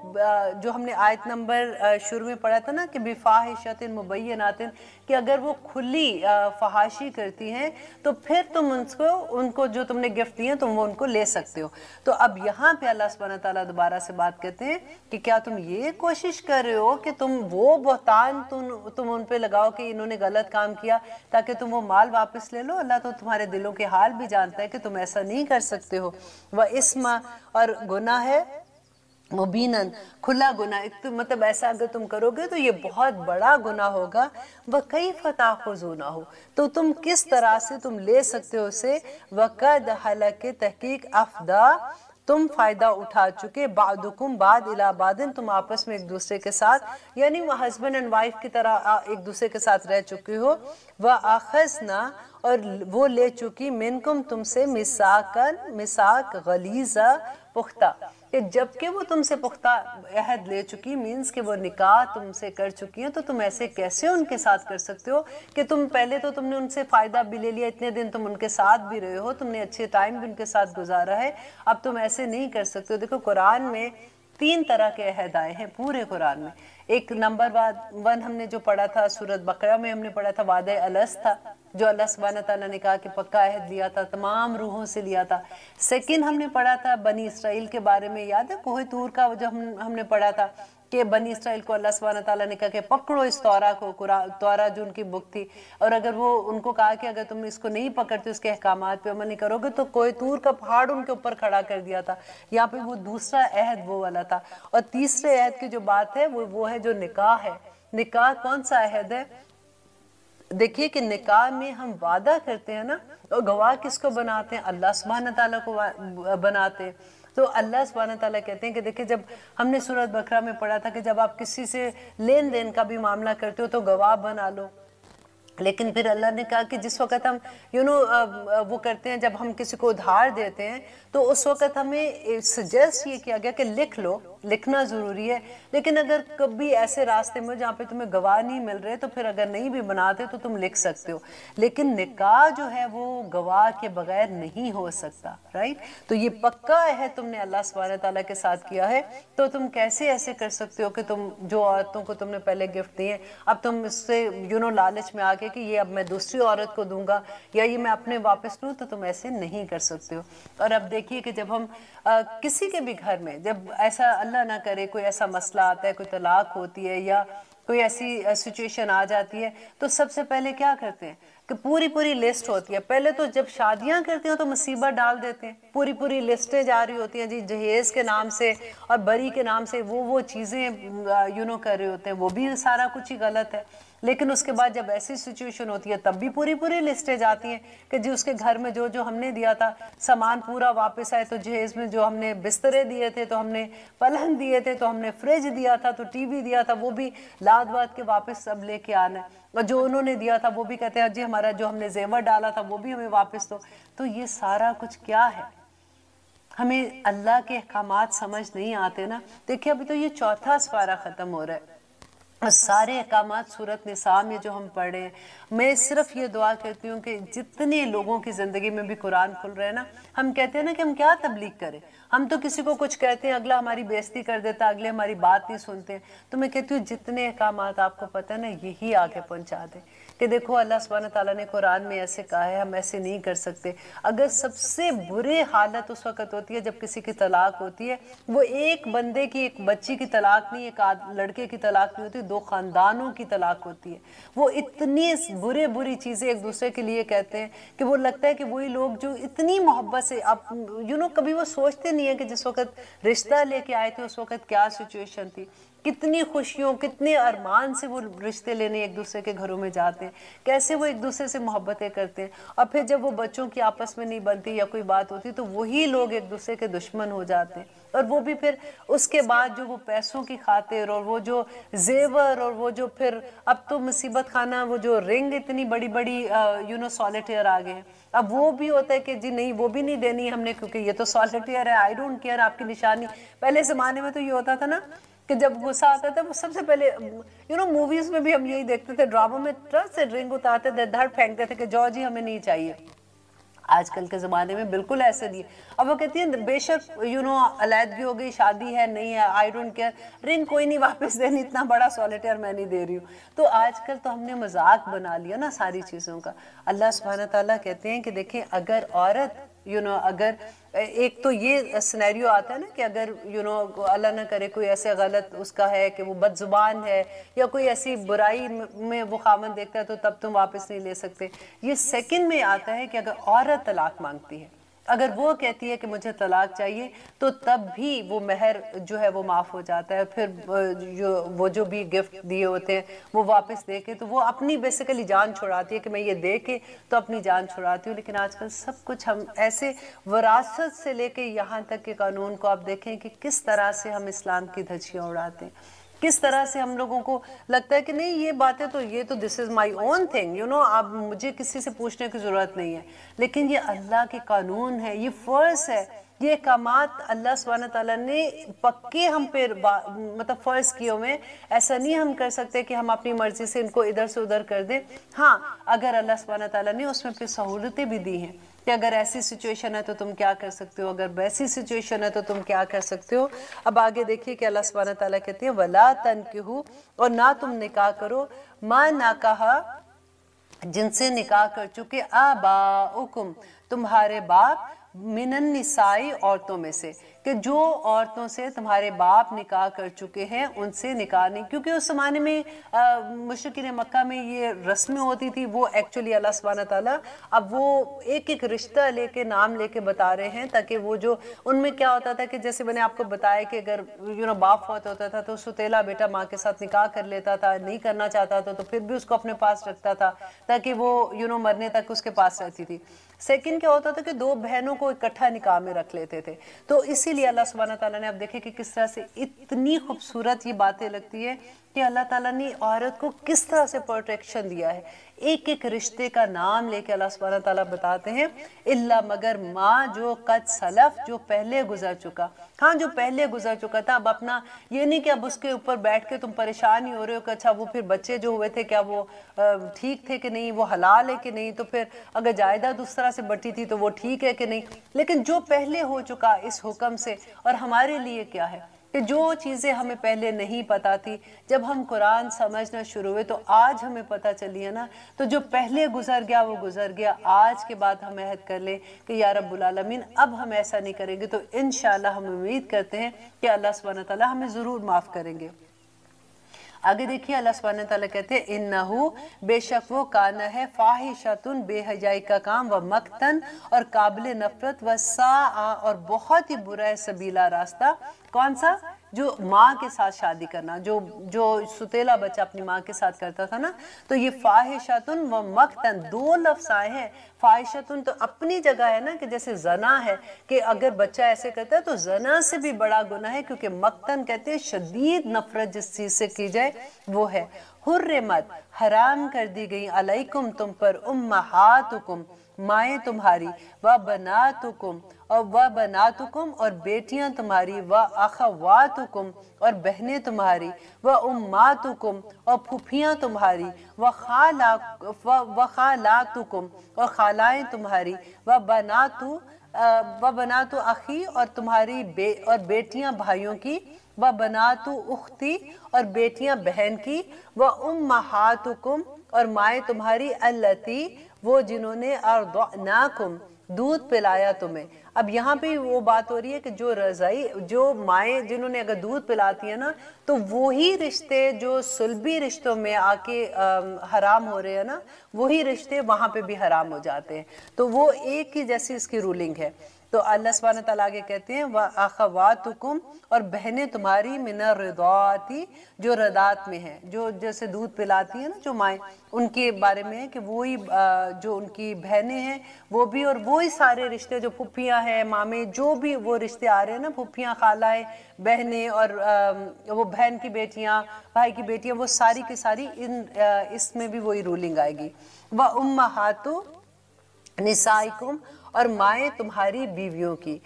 جو ہم نے آیت نمبر شروع میں پڑھا تھا نا کہ بفاحشۃ مبینات کہ اگر وہ کھلی فحاشی کرتی ہیں تو پھر تم ان کو جو تم نے گفٹ دیے تم وہ ان کو لے سکتے ہو. تو اب یہاں پہ اللہ سبحانہ تعالیٰ دوبارہ سے بات کہتے ہیں کہ کیا تم یہ کوشش کر رہے ہو کہ تم وہ بہتان تم ان پہ لگاؤ کہ انہوں نے غلط کام کیا تاکہ تم وہ مال واپس لے لو. اللہ تو تمہارے دلوں کے حال بھی جانتا ہے کہ تم ایسا نہیں کر سکتے ہو. وَإِسْمَ اور گناہ ہے مبیناً کھلا گناہ مطلب ایسا اگر تم کرو گے تو یہ بہت بڑا گناہ ہوگا. وَكَيْفَ تَأْخُذُونَهُ تو تم کس طرح سے تم لے سکتے ہو اسے. وَقَدْ حَلَقَ تحقیق افدا تم فائدہ اٹھا چکے بعدکم بعد الی بعدن تم آپس میں ایک دوسرے کے ساتھ یعنی وہ ہسبینڈ اینڈ وائف کی طرح ایک دوسرے کے ساتھ رہ چکے ہو. وَأَخَذْنَا اور وہ لے چکی منکم تم سے میثاق غلیظا پختہ کہ جبکہ وہ تم سے پختہ عہد لے چکی مینز کہ وہ نکاح تم سے کر چکی ہیں تو تم ایسے کیسے ان کے ساتھ کر سکتے ہو کہ تم پہلے تو تم نے ان سے فائدہ بھی لے لیا اتنے دن تم ان کے ساتھ بھی رہے ہو تم نے اچھے ٹائم بھی ان کے ساتھ گزارا ہے اب تم ایسے نہیں کر سکتے ہو. دیکھو قرآن میں 3 طرح کے عہد آئے ہیں پورے قرآن میں. ایک نمبر 1 ہم نے جو پڑھا تھا سورۃ بقرہ میں ہم نے پڑھا تھا وعدہ الست تھا جو اللہ سبحانہ تعالیٰ نے کہا کہ پکا عہد لیا تھا تمام روحوں سے لیا تھا. سیکنڈ ہم نے پڑھا تھا بنی اسرائیل کے بارے میں یاد ہے کوہ طور کا جو ہم نے پڑھا تھا کہ بنی اسرائیل کو اللہ سبحانہ تعالیٰ نے کہا کہ پکڑو اس تورا کو تورا جو ان کی بک تھی اور اگر وہ ان کو کہا کہ اگر تم اس کو نہیں پکڑتے اس کے احکامات پہ عمل نہیں کرو گے تو کوہ طور کا پہاڑ ان کے اوپر کھڑا کر دیا تھا. یہاں پہ وہ دوسرا عہد وہ والا تھا. اور تیسرے عہد کی جو بات ہے وہ ہے جو نکاح ہے. نکاح کون سا عہد ہے. دیکھیے کہ نکاح میں ہم وعدہ کرتے ہیں نا اور گواہ کس کو بناتے ہیں اللہ سبحانہ تعالیٰ کو بناتے ہیں. تو اللہ سبحانہ تعالیٰ کہتے ہیں کہ دیکھیں جب ہم نے سورۃ بقرہ میں پڑھا تھا کہ جب آپ کسی سے لین دین کا بھی معاملہ کرتے ہو تو گواہ بنا لو لیکن پھر اللہ نے کہا کہ جس وقت ہم وہ کرتے ہیں، جب ہم کسی کو ادھار دیتے ہیں تو اس وقت ہمیں سجیسٹ یہ کیا گیا کہ لکھ لو، لکھنا ضروری ہے، لیکن اگر کبھی ایسے راستے میں جہاں پہ تمہیں گواہ نہیں مل رہے تو پھر اگر نہیں بھی بناتے تو تم لکھ سکتے ہو، لیکن نکاح جو ہے وہ گواہ کے بغیر نہیں ہو سکتا، رائٹ؟ تو یہ پکا ہے تم نے اللہ سبحانہ تعالیٰ کے ساتھ کیا ہے، تو تم کیسے ایسے کر سکتے ہو کہ تم جو عورتوں کو تم نے پہلے گفٹ دیے اب تم اس سے لالچ میں آ کے کہ یہ اب میں دوسری عورت کو دوں گا یا یہ میں اپنے واپس لوں، تو تم ایسے نہیں کر سکتے ہو۔ اور اب دیکھیے کہ جب ہم کسی کے بھی گھر میں جب ایسا اللہ نہ کرے کوئی ایسا مسئلہ آتا ہے، کوئی طلاق ہوتی ہے یا کوئی ایسی سچویشن آ جاتی ہے، تو سب سے پہلے کیا کرتے ہیں کہ پوری لسٹ ہوتی ہے۔ پہلے تو جب شادیاں کرتے ہیں تو مصیبت ڈال دیتے ہیں، پوری لسٹیں جا رہی ہوتی ہیں، جی جہیز کے نام سے اور بری کے نام سے وہ چیزیں کر رہے ہوتے ہیں، وہ بھی سارا کچھ ہی غلط ہے۔ لیکن اس کے بعد جب ایسی سچویشن ہوتی ہے تب بھی پوری لسٹیں جاتی ہیں کہ جی اس کے گھر میں جو ہم نے دیا تھا سامان پورا واپس آئے، تو جہیز میں جو ہم نے بسترے دیے تھے، تو ہم نے پلنگ دیے تھے، تو ہم نے فریج دیا تھا، تو ٹی وی دیا تھا، وہ بھی لاد واد کے واپس سب لے کے آنا ہے، اور جو انہوں نے دیا تھا وہ بھی کہتے ہیں جی ہمارا جو ہم نے زیور ڈالا تھا وہ بھی ہمیں واپس دو۔ تو یہ سارا کچھ کیا ہے؟ ہمیں اللہ کے احکامات سمجھ نہیں آتے نا۔ دیکھیں ابھی تو یہ چوتھا سپارہ ختم ہو رہا ہے، سارے احکامات سورۃ نساء میں جو ہم پڑھ رہے ہیں، میں صرف یہ دعا کرتی ہوں کہ جتنے لوگوں کی زندگی میں بھی قرآن کھل رہے ہیں نا، ہم کہتے ہیں نا کہ ہم کیا تبلیغ کریں، ہم تو کسی کو کچھ کہتے ہیں اگلا ہماری بےعزتی کر دیتا، اگلے ہماری بات نہیں سنتے، تو میں کہتی ہوں جتنے احکامات آپ کو پتہ ہے نا یہی آگے پہنچا دیں کہ دیکھو اللہ سبحانہ تعالیٰ نے قرآن میں ایسے کہا ہے، ہم ایسے نہیں کر سکتے۔ اگر سب سے برے حالت اس وقت ہوتی ہے جب کسی کی طلاق ہوتی ہے، وہ ایک بندے کی ایک بچی کی طلاق نہیں، ایک لڑکے کی طلاق نہیں ہوتی، دو خاندانوں کی طلاق ہوتی ہے۔ وہ اتنی بری چیزیں ایک دوسرے کے لیے کہتے ہیں کہ وہ لگتا ہے کہ وہی لوگ جو اتنی محبت سے اب کبھی وہ سوچتے نہیں ہیں کہ جس وقت رشتہ لے کے آئے تھے اس وقت کیا سچویشن تھی، کتنی خوشیوں کتنے ارمان سے وہ رشتے لینے ایک دوسرے کے گھروں میں جاتے ہیں، کیسے وہ ایک دوسرے سے محبتیں کرتے ہیں، اور پھر جب وہ بچوں کی آپس میں نہیں بنتی یا کوئی بات ہوتی تو وہی لوگ ایک دوسرے کے دشمن ہو جاتے ہیں، اور وہ بھی پھر اس کے بعد جو وہ پیسوں کی خاطر اور وہ جو زیور اور وہ جو پھر اب تو مصیبت خانہ وہ جو رنگ اتنی بڑی سالیٹیئر آ گئے ہیں، اب وہ بھی ہوتا ہے کہ جی نہیں وہ بھی نہیں دینی ہم نے کیونکہ یہ تو سالیٹیئر ہے، آئی ڈونٹ کیئر آپ کی نشانی۔ پہلے زمانے میں تو یہ ہوتا تھا نا کہ جب غصہ آتا تھا وہ سب سے پہلے موویز میں بھی ہم یہی دیکھتے تھے، ڈراموں میں ٹرک سے ڈرنگ اتارتے تھے، دھڑ پھینکتے تھے کہ جو جی ہمیں نہیں چاہیے۔ آج کل کے زمانے میں بالکل ایسے نہیں ہے، اب وہ کہتی ہیں بے شک علیحدگی ہو گئی، شادی ہے نہیں ہے، آئی ڈونٹ کیئر، رنگ کوئی نہیں واپس دینی، اتنا بڑا سالیٹیئر میں نہیں دے رہی ہوں۔ تو آج کل تو ہم نے مذاق بنا لیا نا ساری چیزوں کا۔ اللہ سبحانہ تعالیٰ کہتے ہیں کہ دیکھیں اگر عورت اگر ایک تو یہ سینیریو آتا ہے نا کہ اگر اللہ نہ کرے کوئی ایسے غلط اس کا ہے کہ وہ بد زبان ہے یا کوئی ایسی برائی میں وہ خامن دیکھتا ہے تو تب تم واپس نہیں لے سکتے۔ یہ سیکنڈ میں آتا ہے کہ اگر عورت طلاق مانگتی ہے، اگر وہ کہتی ہے کہ مجھے طلاق چاہیے تو تب بھی وہ مہر جو ہے وہ معاف ہو جاتا ہے، پھر وہ جو بھی گفٹ دیے ہوتے ہیں وہ واپس دے کے تو وہ اپنی بیسیکلی جان چھڑاتی ہے کہ میں یہ دے کے تو اپنی جان چھڑاتی ہوں۔ لیکن آج کل سب کچھ ہم ایسے وراثت سے لے کے یہاں تک کے قانون کو آپ دیکھیں کہ کس طرح سے ہم اسلام کی دھجیاں اڑاتے ہیں، کس طرح سے ہم لوگوں کو لگتا ہے کہ نہیں یہ باتیں تو یہ تو دس از مائی اون تھنگ، اب مجھے کسی سے پوچھنے کی ضرورت نہیں ہے، لیکن یہ اللہ کے قانون ہے، یہ فرض ہے، یہ احکامات اللہ سبحانہ تعالیٰ نے پکے ہم پہ مطلب فرض کیے ہوئے، ایسا نہیں ہم کر سکتے کہ ہم اپنی مرضی سے ان کو ادھر سے ادھر کر دیں۔ ہاں اگر اللہ سبحانہ تعالیٰ نے اس میں پھر سہولتیں بھی دی ہیں کہ اگر ایسی سچویشن ہے تو تم کیا کر سکتے ہو، اگر ویسی سچویشن ہے تو تم کیا کر سکتے ہو۔ اب آگے دیکھیے کہ اللہ سبحانہ تعالیٰ کہتے ہیں وَلَا تَنْكِحُوا، اور نہ تم نکاح کرو، مَا نَكَحَ، جن سے نکاح کر چکے، آباؤکم، تمہارے باپ، من النساء، عورتوں میں سے، کہ جو عورتوں سے تمہارے باپ نکاح کر چکے ہیں ان سے نکاح نہیں، کیونکہ اس زمانے میں مشرکین مکہ میں یہ رسمیں ہوتی تھی، وہ ایکچولی اللہ سبحانہ تعالیٰ اب وہ ایک ایک رشتہ لے کے نام لے کے بتا رہے ہیں تاکہ وہ جو ان میں کیا ہوتا تھا کہ جیسے میں نے آپ کو بتایا کہ اگر باپ فوت ہوتا تھا تو ستیلا بیٹا ماں کے ساتھ نکاح کر لیتا تھا، نہیں کرنا چاہتا تھا تو پھر بھی اس کو اپنے پاس رکھتا تھا تاکہ وہ مرنے تک اس کے پاس رہتی تھی۔ سیکنڈ کیا ہوتا تھا کہ دو بہنوں کو اکٹھا نکاح میں رکھ لیتے تھے، تو اسی لیے اللہ سبحانہ تعالیٰ نے اب دیکھیں کہ کس طرح سے اتنی خوبصورت یہ باتیں لگتی ہے کہ اللہ تعالیٰ نے عورت کو کس طرح سے پروٹیکشن دیا ہے۔ ایک ایک رشتے کا نام لے کے اللہ سبحانہ تعالیٰ بتاتے ہیں الا مگر ما جو قد سلف جو پہلے گزر چکا. ہاں جو پہلے گزر چکا تھا. اب اپنا یہ نہیں کہ اب اس کے اوپر بیٹھ کے تم پریشان ہی ہو رہے ہو کہ اچھا وہ پھر بچے جو ہوئے تھے کیا وہ ٹھیک تھے کہ نہیں, وہ حلال ہے کہ نہیں, تو پھر اگر جائیداد اس طرح سے بٹی تھی تو وہ ٹھیک ہے کہ نہیں. لیکن جو پہلے ہو چکا اس حکم سے, اور ہمارے لیے کیا ہے کہ جو چیزیں ہمیں پہلے نہیں پتا تھی جب ہم قرآن سمجھنا شروع ہوئے تو آج ہمیں پتہ چلی ہے نا, تو جو پہلے گزر گیا وہ گزر گیا. آج کے بعد ہم عہد کر لیں کہ یا رب العالمین اب ہم ایسا نہیں کریں گے, تو انشاءاللہ ہم امید کرتے ہیں کہ اللہ سبحانہ تعالیٰ ہمیں ضرور معاف کریں گے. آگے دیکھیے اللہ سبحانہ تعالیٰ کہتے ہیں انہو بے شک وہ کانا ہے فاحشتن بے حیائی کا کام و مقتن اور قابل نفرت و ساء اور بہت ہی برا ہے سبیلا راستہ. کون سا؟ جو ماں کے ساتھ شادی کرنا, جو ستیلا بچہ اپنی ماں کے ساتھ کرتا تھا نا, تو یہ فاحشتن و مقتن دو لفظ آئے ہیں. فاحشتن تو اپنی جگہ ہے نا کہ جیسے زنا ہے کہ اگر بچہ ایسے کرتا ہے تو زنا سے بھی بڑا گناہ ہے, کیونکہ مقتن کہتے ہیں شدید نفرت جس چیز سے کی جائے وہ ہے. حرمت حرام کر دی گئی علیکم تم پر امہاتکم مائیں تمہاری و بناتکم اور بیٹیاں تمہاری و اخواتکم اور بہنیں تمہاری و اماتکم اور پھوپھیاں تمہاری و خالاتکم اور خالائیں تمہاری و بناتو اخی اور تمہاری اور بیٹیاں بھائیوں کی و بناتو اختی اور بیٹیاں بہن کی و امہاتکم اور مائیں تمہاری اللتی وہ جنہوں نے ارضعناکم دودھ پلایا تمہیں. اب یہاں پہ وہ بات ہو رہی ہے کہ جو رضائی جو مائیں جنہوں نے اگر دودھ پلاتی ہیں نا, تو وہی رشتے جو صلبی رشتوں میں آ کے حرام ہو رہے ہیں نا, وہی رشتے وہاں پہ بھی حرام ہو جاتے ہیں. تو وہ ایک ہی جیسی اس کی رولنگ ہے. تو اللہ سبحانہ تعالیٰ آگے کہتے ہیں وَأَخَوَاتُكُمْ اور بہنیں تمہاری مِنَ الرِّضَاعَةِ جو رضاعت میں ہیں, جو جیسے دودھ پلاتی ہیں نا جو مائیں, ان کے بارے میں ہے کہ وہی جو ان کی بہنیں ہیں وہ بھی, اور وہی سارے رشتے جو پھپھیاں ہیں مامے جو بھی وہ رشتے آ رہے ہیں نا, پھپھیاں خالائیں بہنیں اور وہ بہن کی بیٹیاں بھائی کی بیٹیاں, وہ ساری کی ساری اس میں بھی وہی رولنگ آئے گی. وَأُمَّهَاتُ نسائکم اور مائیں تمہاری بیویوں کی,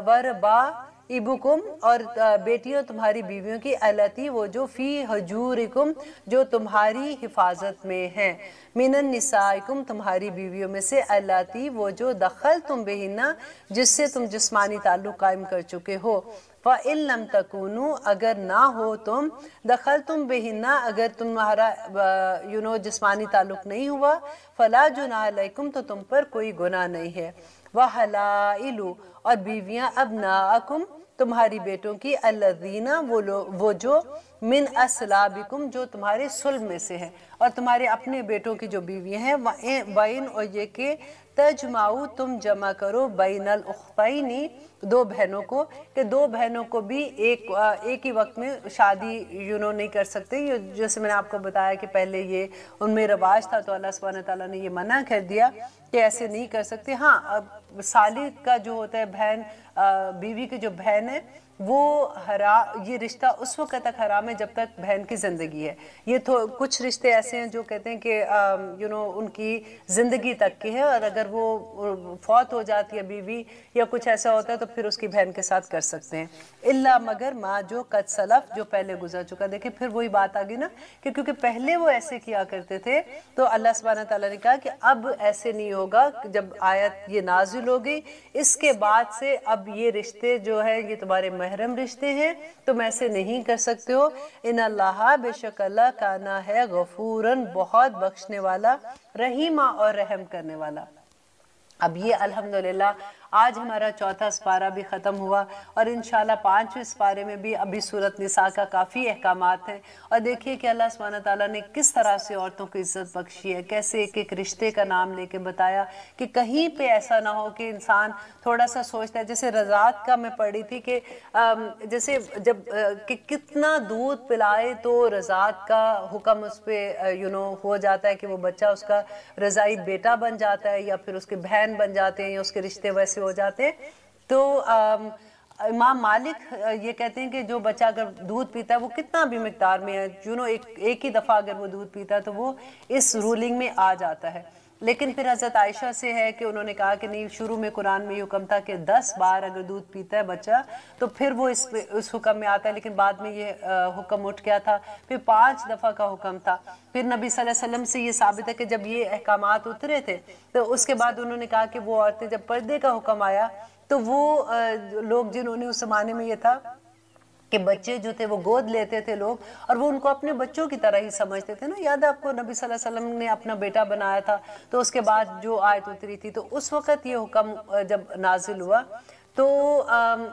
وربائبکم اور بیٹیاں تمہاری بیویوں کی, التی وہ جو فی حجورکم جو تمہاری حفاظت میں ہیں, من النسائکم تمہاری بیویوں میں سے, التی وہ جو دخل تم بہنہ جس سے تم جسمانی تعلق قائم کر چکے ہو. فَإِن لَمْ تَكُونُوا اگر نہ ہو تم دخل تم بہنہ اگر تمہارا جسمانی تعلق نہیں ہوا, فَلَا جُنَاحَ عَلَيْكُمْ تو تم پر کوئی گناہ نہیں ہے. وَحَلَائِلُ اور بیویاں ابناءکم تمہاری بیٹوں کی, الذین وہ جو من اسلابکم جو تمہارے صلب میں سے ہیں, اور تمہارے اپنے بیٹوں کی جو بیویاں ہیں, وَإِن اور یہ کہ تجمعو تم جمع کرو بین الاختین دو بہنوں کو, کہ دو بہنوں کو بھی ایک ہی وقت میں شادی نہیں کر سکتے. جیسے میں نے آپ کو بتایا کہ پہلے یہ ان میں رواج تھا, تو اللہ سبحانہ تعالیٰ نے یہ منع کر دیا کہ ایسے نہیں کر سکتے. ہاں اب سالی کا جو ہوتا ہے بہن, بیوی کی جو بہن ہے وہ یہ رشتہ اس وقت تک حرام ہے جب تک بہن کی زندگی ہے. یہ تو کچھ رشتے ایسے ہیں جو کہتے ہیں کہ ان کی زندگی تک کے ہے, اور اگر وہ فوت ہو جاتی ہے بیوی یا کچھ ایسا ہوتا ہے تو پھر اس کی بہن کے ساتھ کر سکتے ہیں. الا مگر ما جو قد سلف جو پہلے گزر چکا. دیکھیں پھر وہی بات آگی نا کہ کیونکہ پہلے وہ ایسے کیا کرتے تھے, تو اللہ سبحانہ تعالیٰ نے کہا کہ اب ایسے نہیں ہوگا. جب آیت یہ نازل ہو گئی اس کے بعد سے اب یہ رشتے جو ہے یہ تمہارے محرم رشتے ہیں, تم ایسے نہیں کر سکتے ہو. ان اللہ بے شک اللہ کانا ہے غفوراً بہت بخشنے والا, رحیمہ اور رحم کرنے والا. اب یہ الحمدللہ آج ہمارا چوتھا سپارہ بھی ختم ہوا, اور انشاءاللہ 5ویں سپارے میں بھی ابھی سورۃ نساء کا کافی احکامات ہیں. اور دیکھیے کہ اللہ سبحانہ تعالیٰ نے کس طرح سے عورتوں کو عزت بخشی ہے, کیسے ایک ایک رشتے کا نام لے کے بتایا کہ کہیں پہ ایسا نہ ہو کہ انسان تھوڑا سا سوچتا ہے. جیسے رضاعت کا میں پڑھی تھی کہ جیسے جب کہ کتنا دودھ پلائے تو رضاعت کا حکم اس پہ ہو جاتا ہے کہ وہ بچہ اس کا رضائی بیٹا بن جاتا ہے, یا پھر اس کے بہن بن جاتے ہیں, یا اس کے رشتے ویسے ہو جاتے ہیں. تو امام مالک یہ کہتے ہیں کہ جو بچہ اگر دودھ پیتا ہے وہ کتنا بھی مقدار میں ہے ایک ہی دفعہ اگر وہ دودھ پیتا ہے تو وہ اس رولنگ میں آ جاتا ہے. لیکن پھر حضرت عائشہ سے ہے کہ انہوں نے کہا کہ نہیں، شروع میں قرآن میں یہ حکم تھا کہ 10 بار اگر دودھ پیتا ہے بچہ تو پھر وہ اس حکم میں آتا ہے، لیکن بعد میں یہ حکم اٹھ گیا تھا. پھر 5 دفعہ کا حکم تھا. پھر نبی صلی اللہ علیہ وسلم سے یہ ثابت ہے کہ جب یہ احکامات اترے تھے تو اس کے بعد انہوں نے کہا کہ وہ عورتیں، جب پردے کا حکم آیا تو وہ لوگ جنہوں نے اس زمانے میں یہ تھا کہ بچے جو تھے وہ گود لیتے تھے لوگ، اور وہ ان کو اپنے بچوں کی طرح ہی سمجھتے تھے نا. یاد ہے آپ کو نبی صلی اللہ علیہ وسلم نے اپنا بیٹا بنایا تھا، تو اس کے بعد جو آیت اتری تھی تو اس وقت یہ حکم جب نازل ہوا تو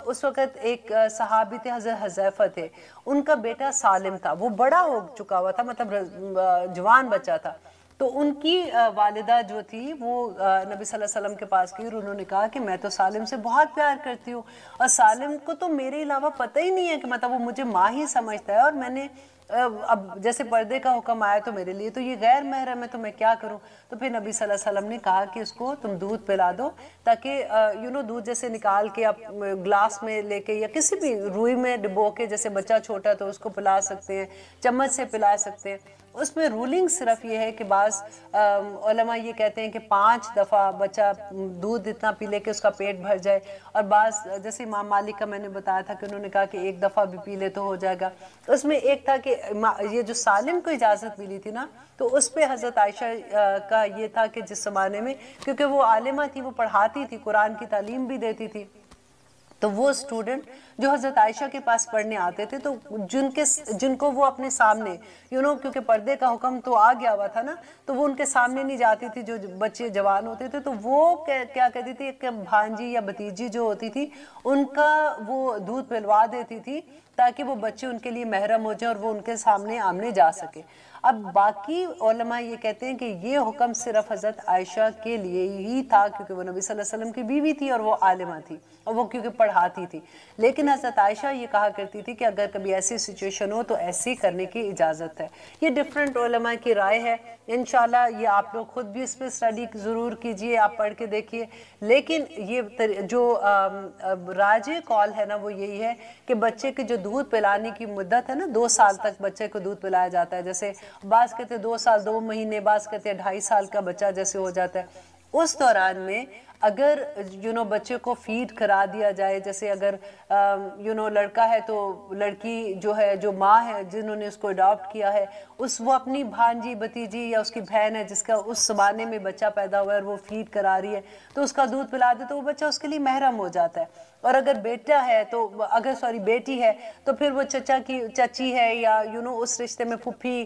اس وقت ایک صحابی تھے حضرت حذیفہ تھے، ان کا بیٹا سالم تھا، وہ بڑا ہو چکا ہوا تھا، مطلب جوان بچہ تھا. تو ان کی والدہ جو تھی وہ نبی صلی اللہ علیہ وسلم کے پاس گئی اور انہوں نے کہا کہ میں تو سالم سے بہت پیار کرتی ہوں، اور سالم کو تو میرے علاوہ پتہ ہی نہیں ہے کہ مطلب وہ مجھے ماں ہی سمجھتا ہے، اور میں نے اب جیسے پردے کا حکم آیا تو میرے لیے تو یہ غیر محرم ہے، تو میں کیا کروں. تو پھر نبی صلی اللہ علیہ وسلم نے کہا کہ اس کو تم دودھ پلا دو، تاکہ دودھ جیسے نکال کے آپ گلاس میں لے کے یا کسی بھی روئی میں ڈبو کے، جیسے بچہ چھوٹا تو اس کو پلا سکتے ہیں، چمچ سے پلا سکتے ہیں. اس میں رولنگ صرف یہ ہے کہ بعض علماء یہ کہتے ہیں کہ 5 دفعہ بچہ دودھ اتنا پی لے کہ اس کا پیٹ بھر جائے، اور بعض جیسے امام مالک کا میں نے بتایا تھا کہ انہوں نے کہا کہ 1 دفعہ بھی پی لے تو ہو جائے گا. اس میں ایک تھا کہ یہ جو سالم کو اجازت ملی تھی نا، تو اس پہ حضرت عائشہ کا یہ تھا کہ جس زمانے میں، کیونکہ وہ عالمہ تھی، وہ پڑھاتی تھی، قرآن کی تعلیم بھی دیتی تھی، تو وہ اسٹوڈنٹ جو حضرت عائشہ کے پاس پڑھنے آتے تھے تو جن کو وہ اپنے سامنے کیونکہ پردے کا حکم تو آ گیا ہوا تھا نا، تو وہ ان کے سامنے نہیں جاتی تھی. جو بچے جوان ہوتے تھے تو وہ کیا کہتی تھی کہ بھانجی یا بھتیجی جو ہوتی تھی ان کا وہ دودھ پلوا دیتی تھی تاکہ وہ بچے ان کے لیے محرم ہو جائیں اور وہ ان کے سامنے آمنے جا سکے. اب باقی علماء یہ کہتے ہیں کہ یہ حکم صرف حضرت عائشہ کے لیے ہی تھا کیونکہ وہ نبی صلی اللہ علیہ وسلم کی بیوی تھی اور وہ عالمہ تھی اور وہ کیونکہ پڑھاتی تھی. لیکن حضرت عائشہ یہ کہا کرتی تھی کہ اگر کبھی ایسی سچویشن ہو تو ایسی کرنے کی اجازت ہے. یہ ڈیفرنٹ علماء کی رائے ہے، انشاءاللہ یہ آپ لوگ خود بھی اس پہ اسٹڈی ضرور کیجئے، آپ پڑھ کے دیکھیے. لیکن یہ جو راجح قول ہے نا وہ یہی ہے کہ بچے کے جو دودھ پلانے کی مدت ہے نا، 2 سال تک بچے کو دودھ پلایا جاتا ہے. جیسے بعض کہتے ہیں 2 سال 2 مہینے، بعض کہتے ہیں 2.5 سال کا بچہ جیسے ہو جاتا ہے. اس دوران میں اگر بچے کو فیڈ کرا دیا جائے، جیسے اگر لڑکا ہے تو لڑکی جو ہے، جو ماں ہے جنہوں نے اس کو اڈاپٹ کیا ہے، وہ اپنی بھانجی بھتیجی یا اس کی بہن ہے جس کا اس زمانے میں بچہ پیدا ہوا ہے اور وہ فیڈ کرا رہی ہے تو اس کا دودھ پلا دے تو وہ بچہ اس کے لیے محرم ہو جاتا ہے. اور اگر بیٹا ہے تو بیٹی ہے تو پھر وہ چچا کی چچی ہے یا اس رشتے میں پھپھی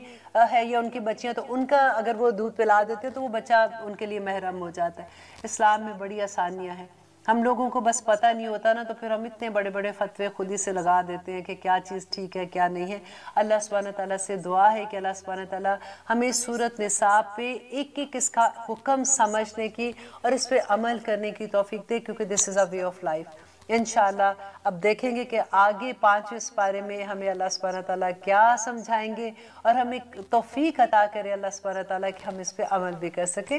ہے یا ان کی بچیاں، تو ان کا اگر وہ دودھ پلا دیتے تو وہ بچہ ان کے لیے محرم ہو جاتا ہے. اسلام میں بڑی آسانیاں ہیں، ہم لوگوں کو بس پتہ نہیں ہوتا نا، تو پھر ہم اتنے بڑے بڑے فتوے خود ہی سے لگا دیتے ہیں کہ کیا چیز ٹھیک ہے کیا نہیں ہے. اللہ سبحانہ تعالیٰ سے دعا ہے کہ اللہ سبحانہ تعالیٰ ہمیں سورۃ نساء پہ ایک ایک اس کا حکم سمجھنے کی اور اس پہ عمل کرنے کی توفیق دے، کیونکہ دس از اے وے آف لائف. انشاءاللہ اب دیکھیں گے کہ آگے 5ویں سپارے میں ہمیں اللہ سبحانہ تعالیٰ کیا سمجھائیں گے اور ہمیں توفیق عطا کرے اللہ سبحانہ تعالیٰ کہ ہم اس پہ عمل بھی کر سکیں.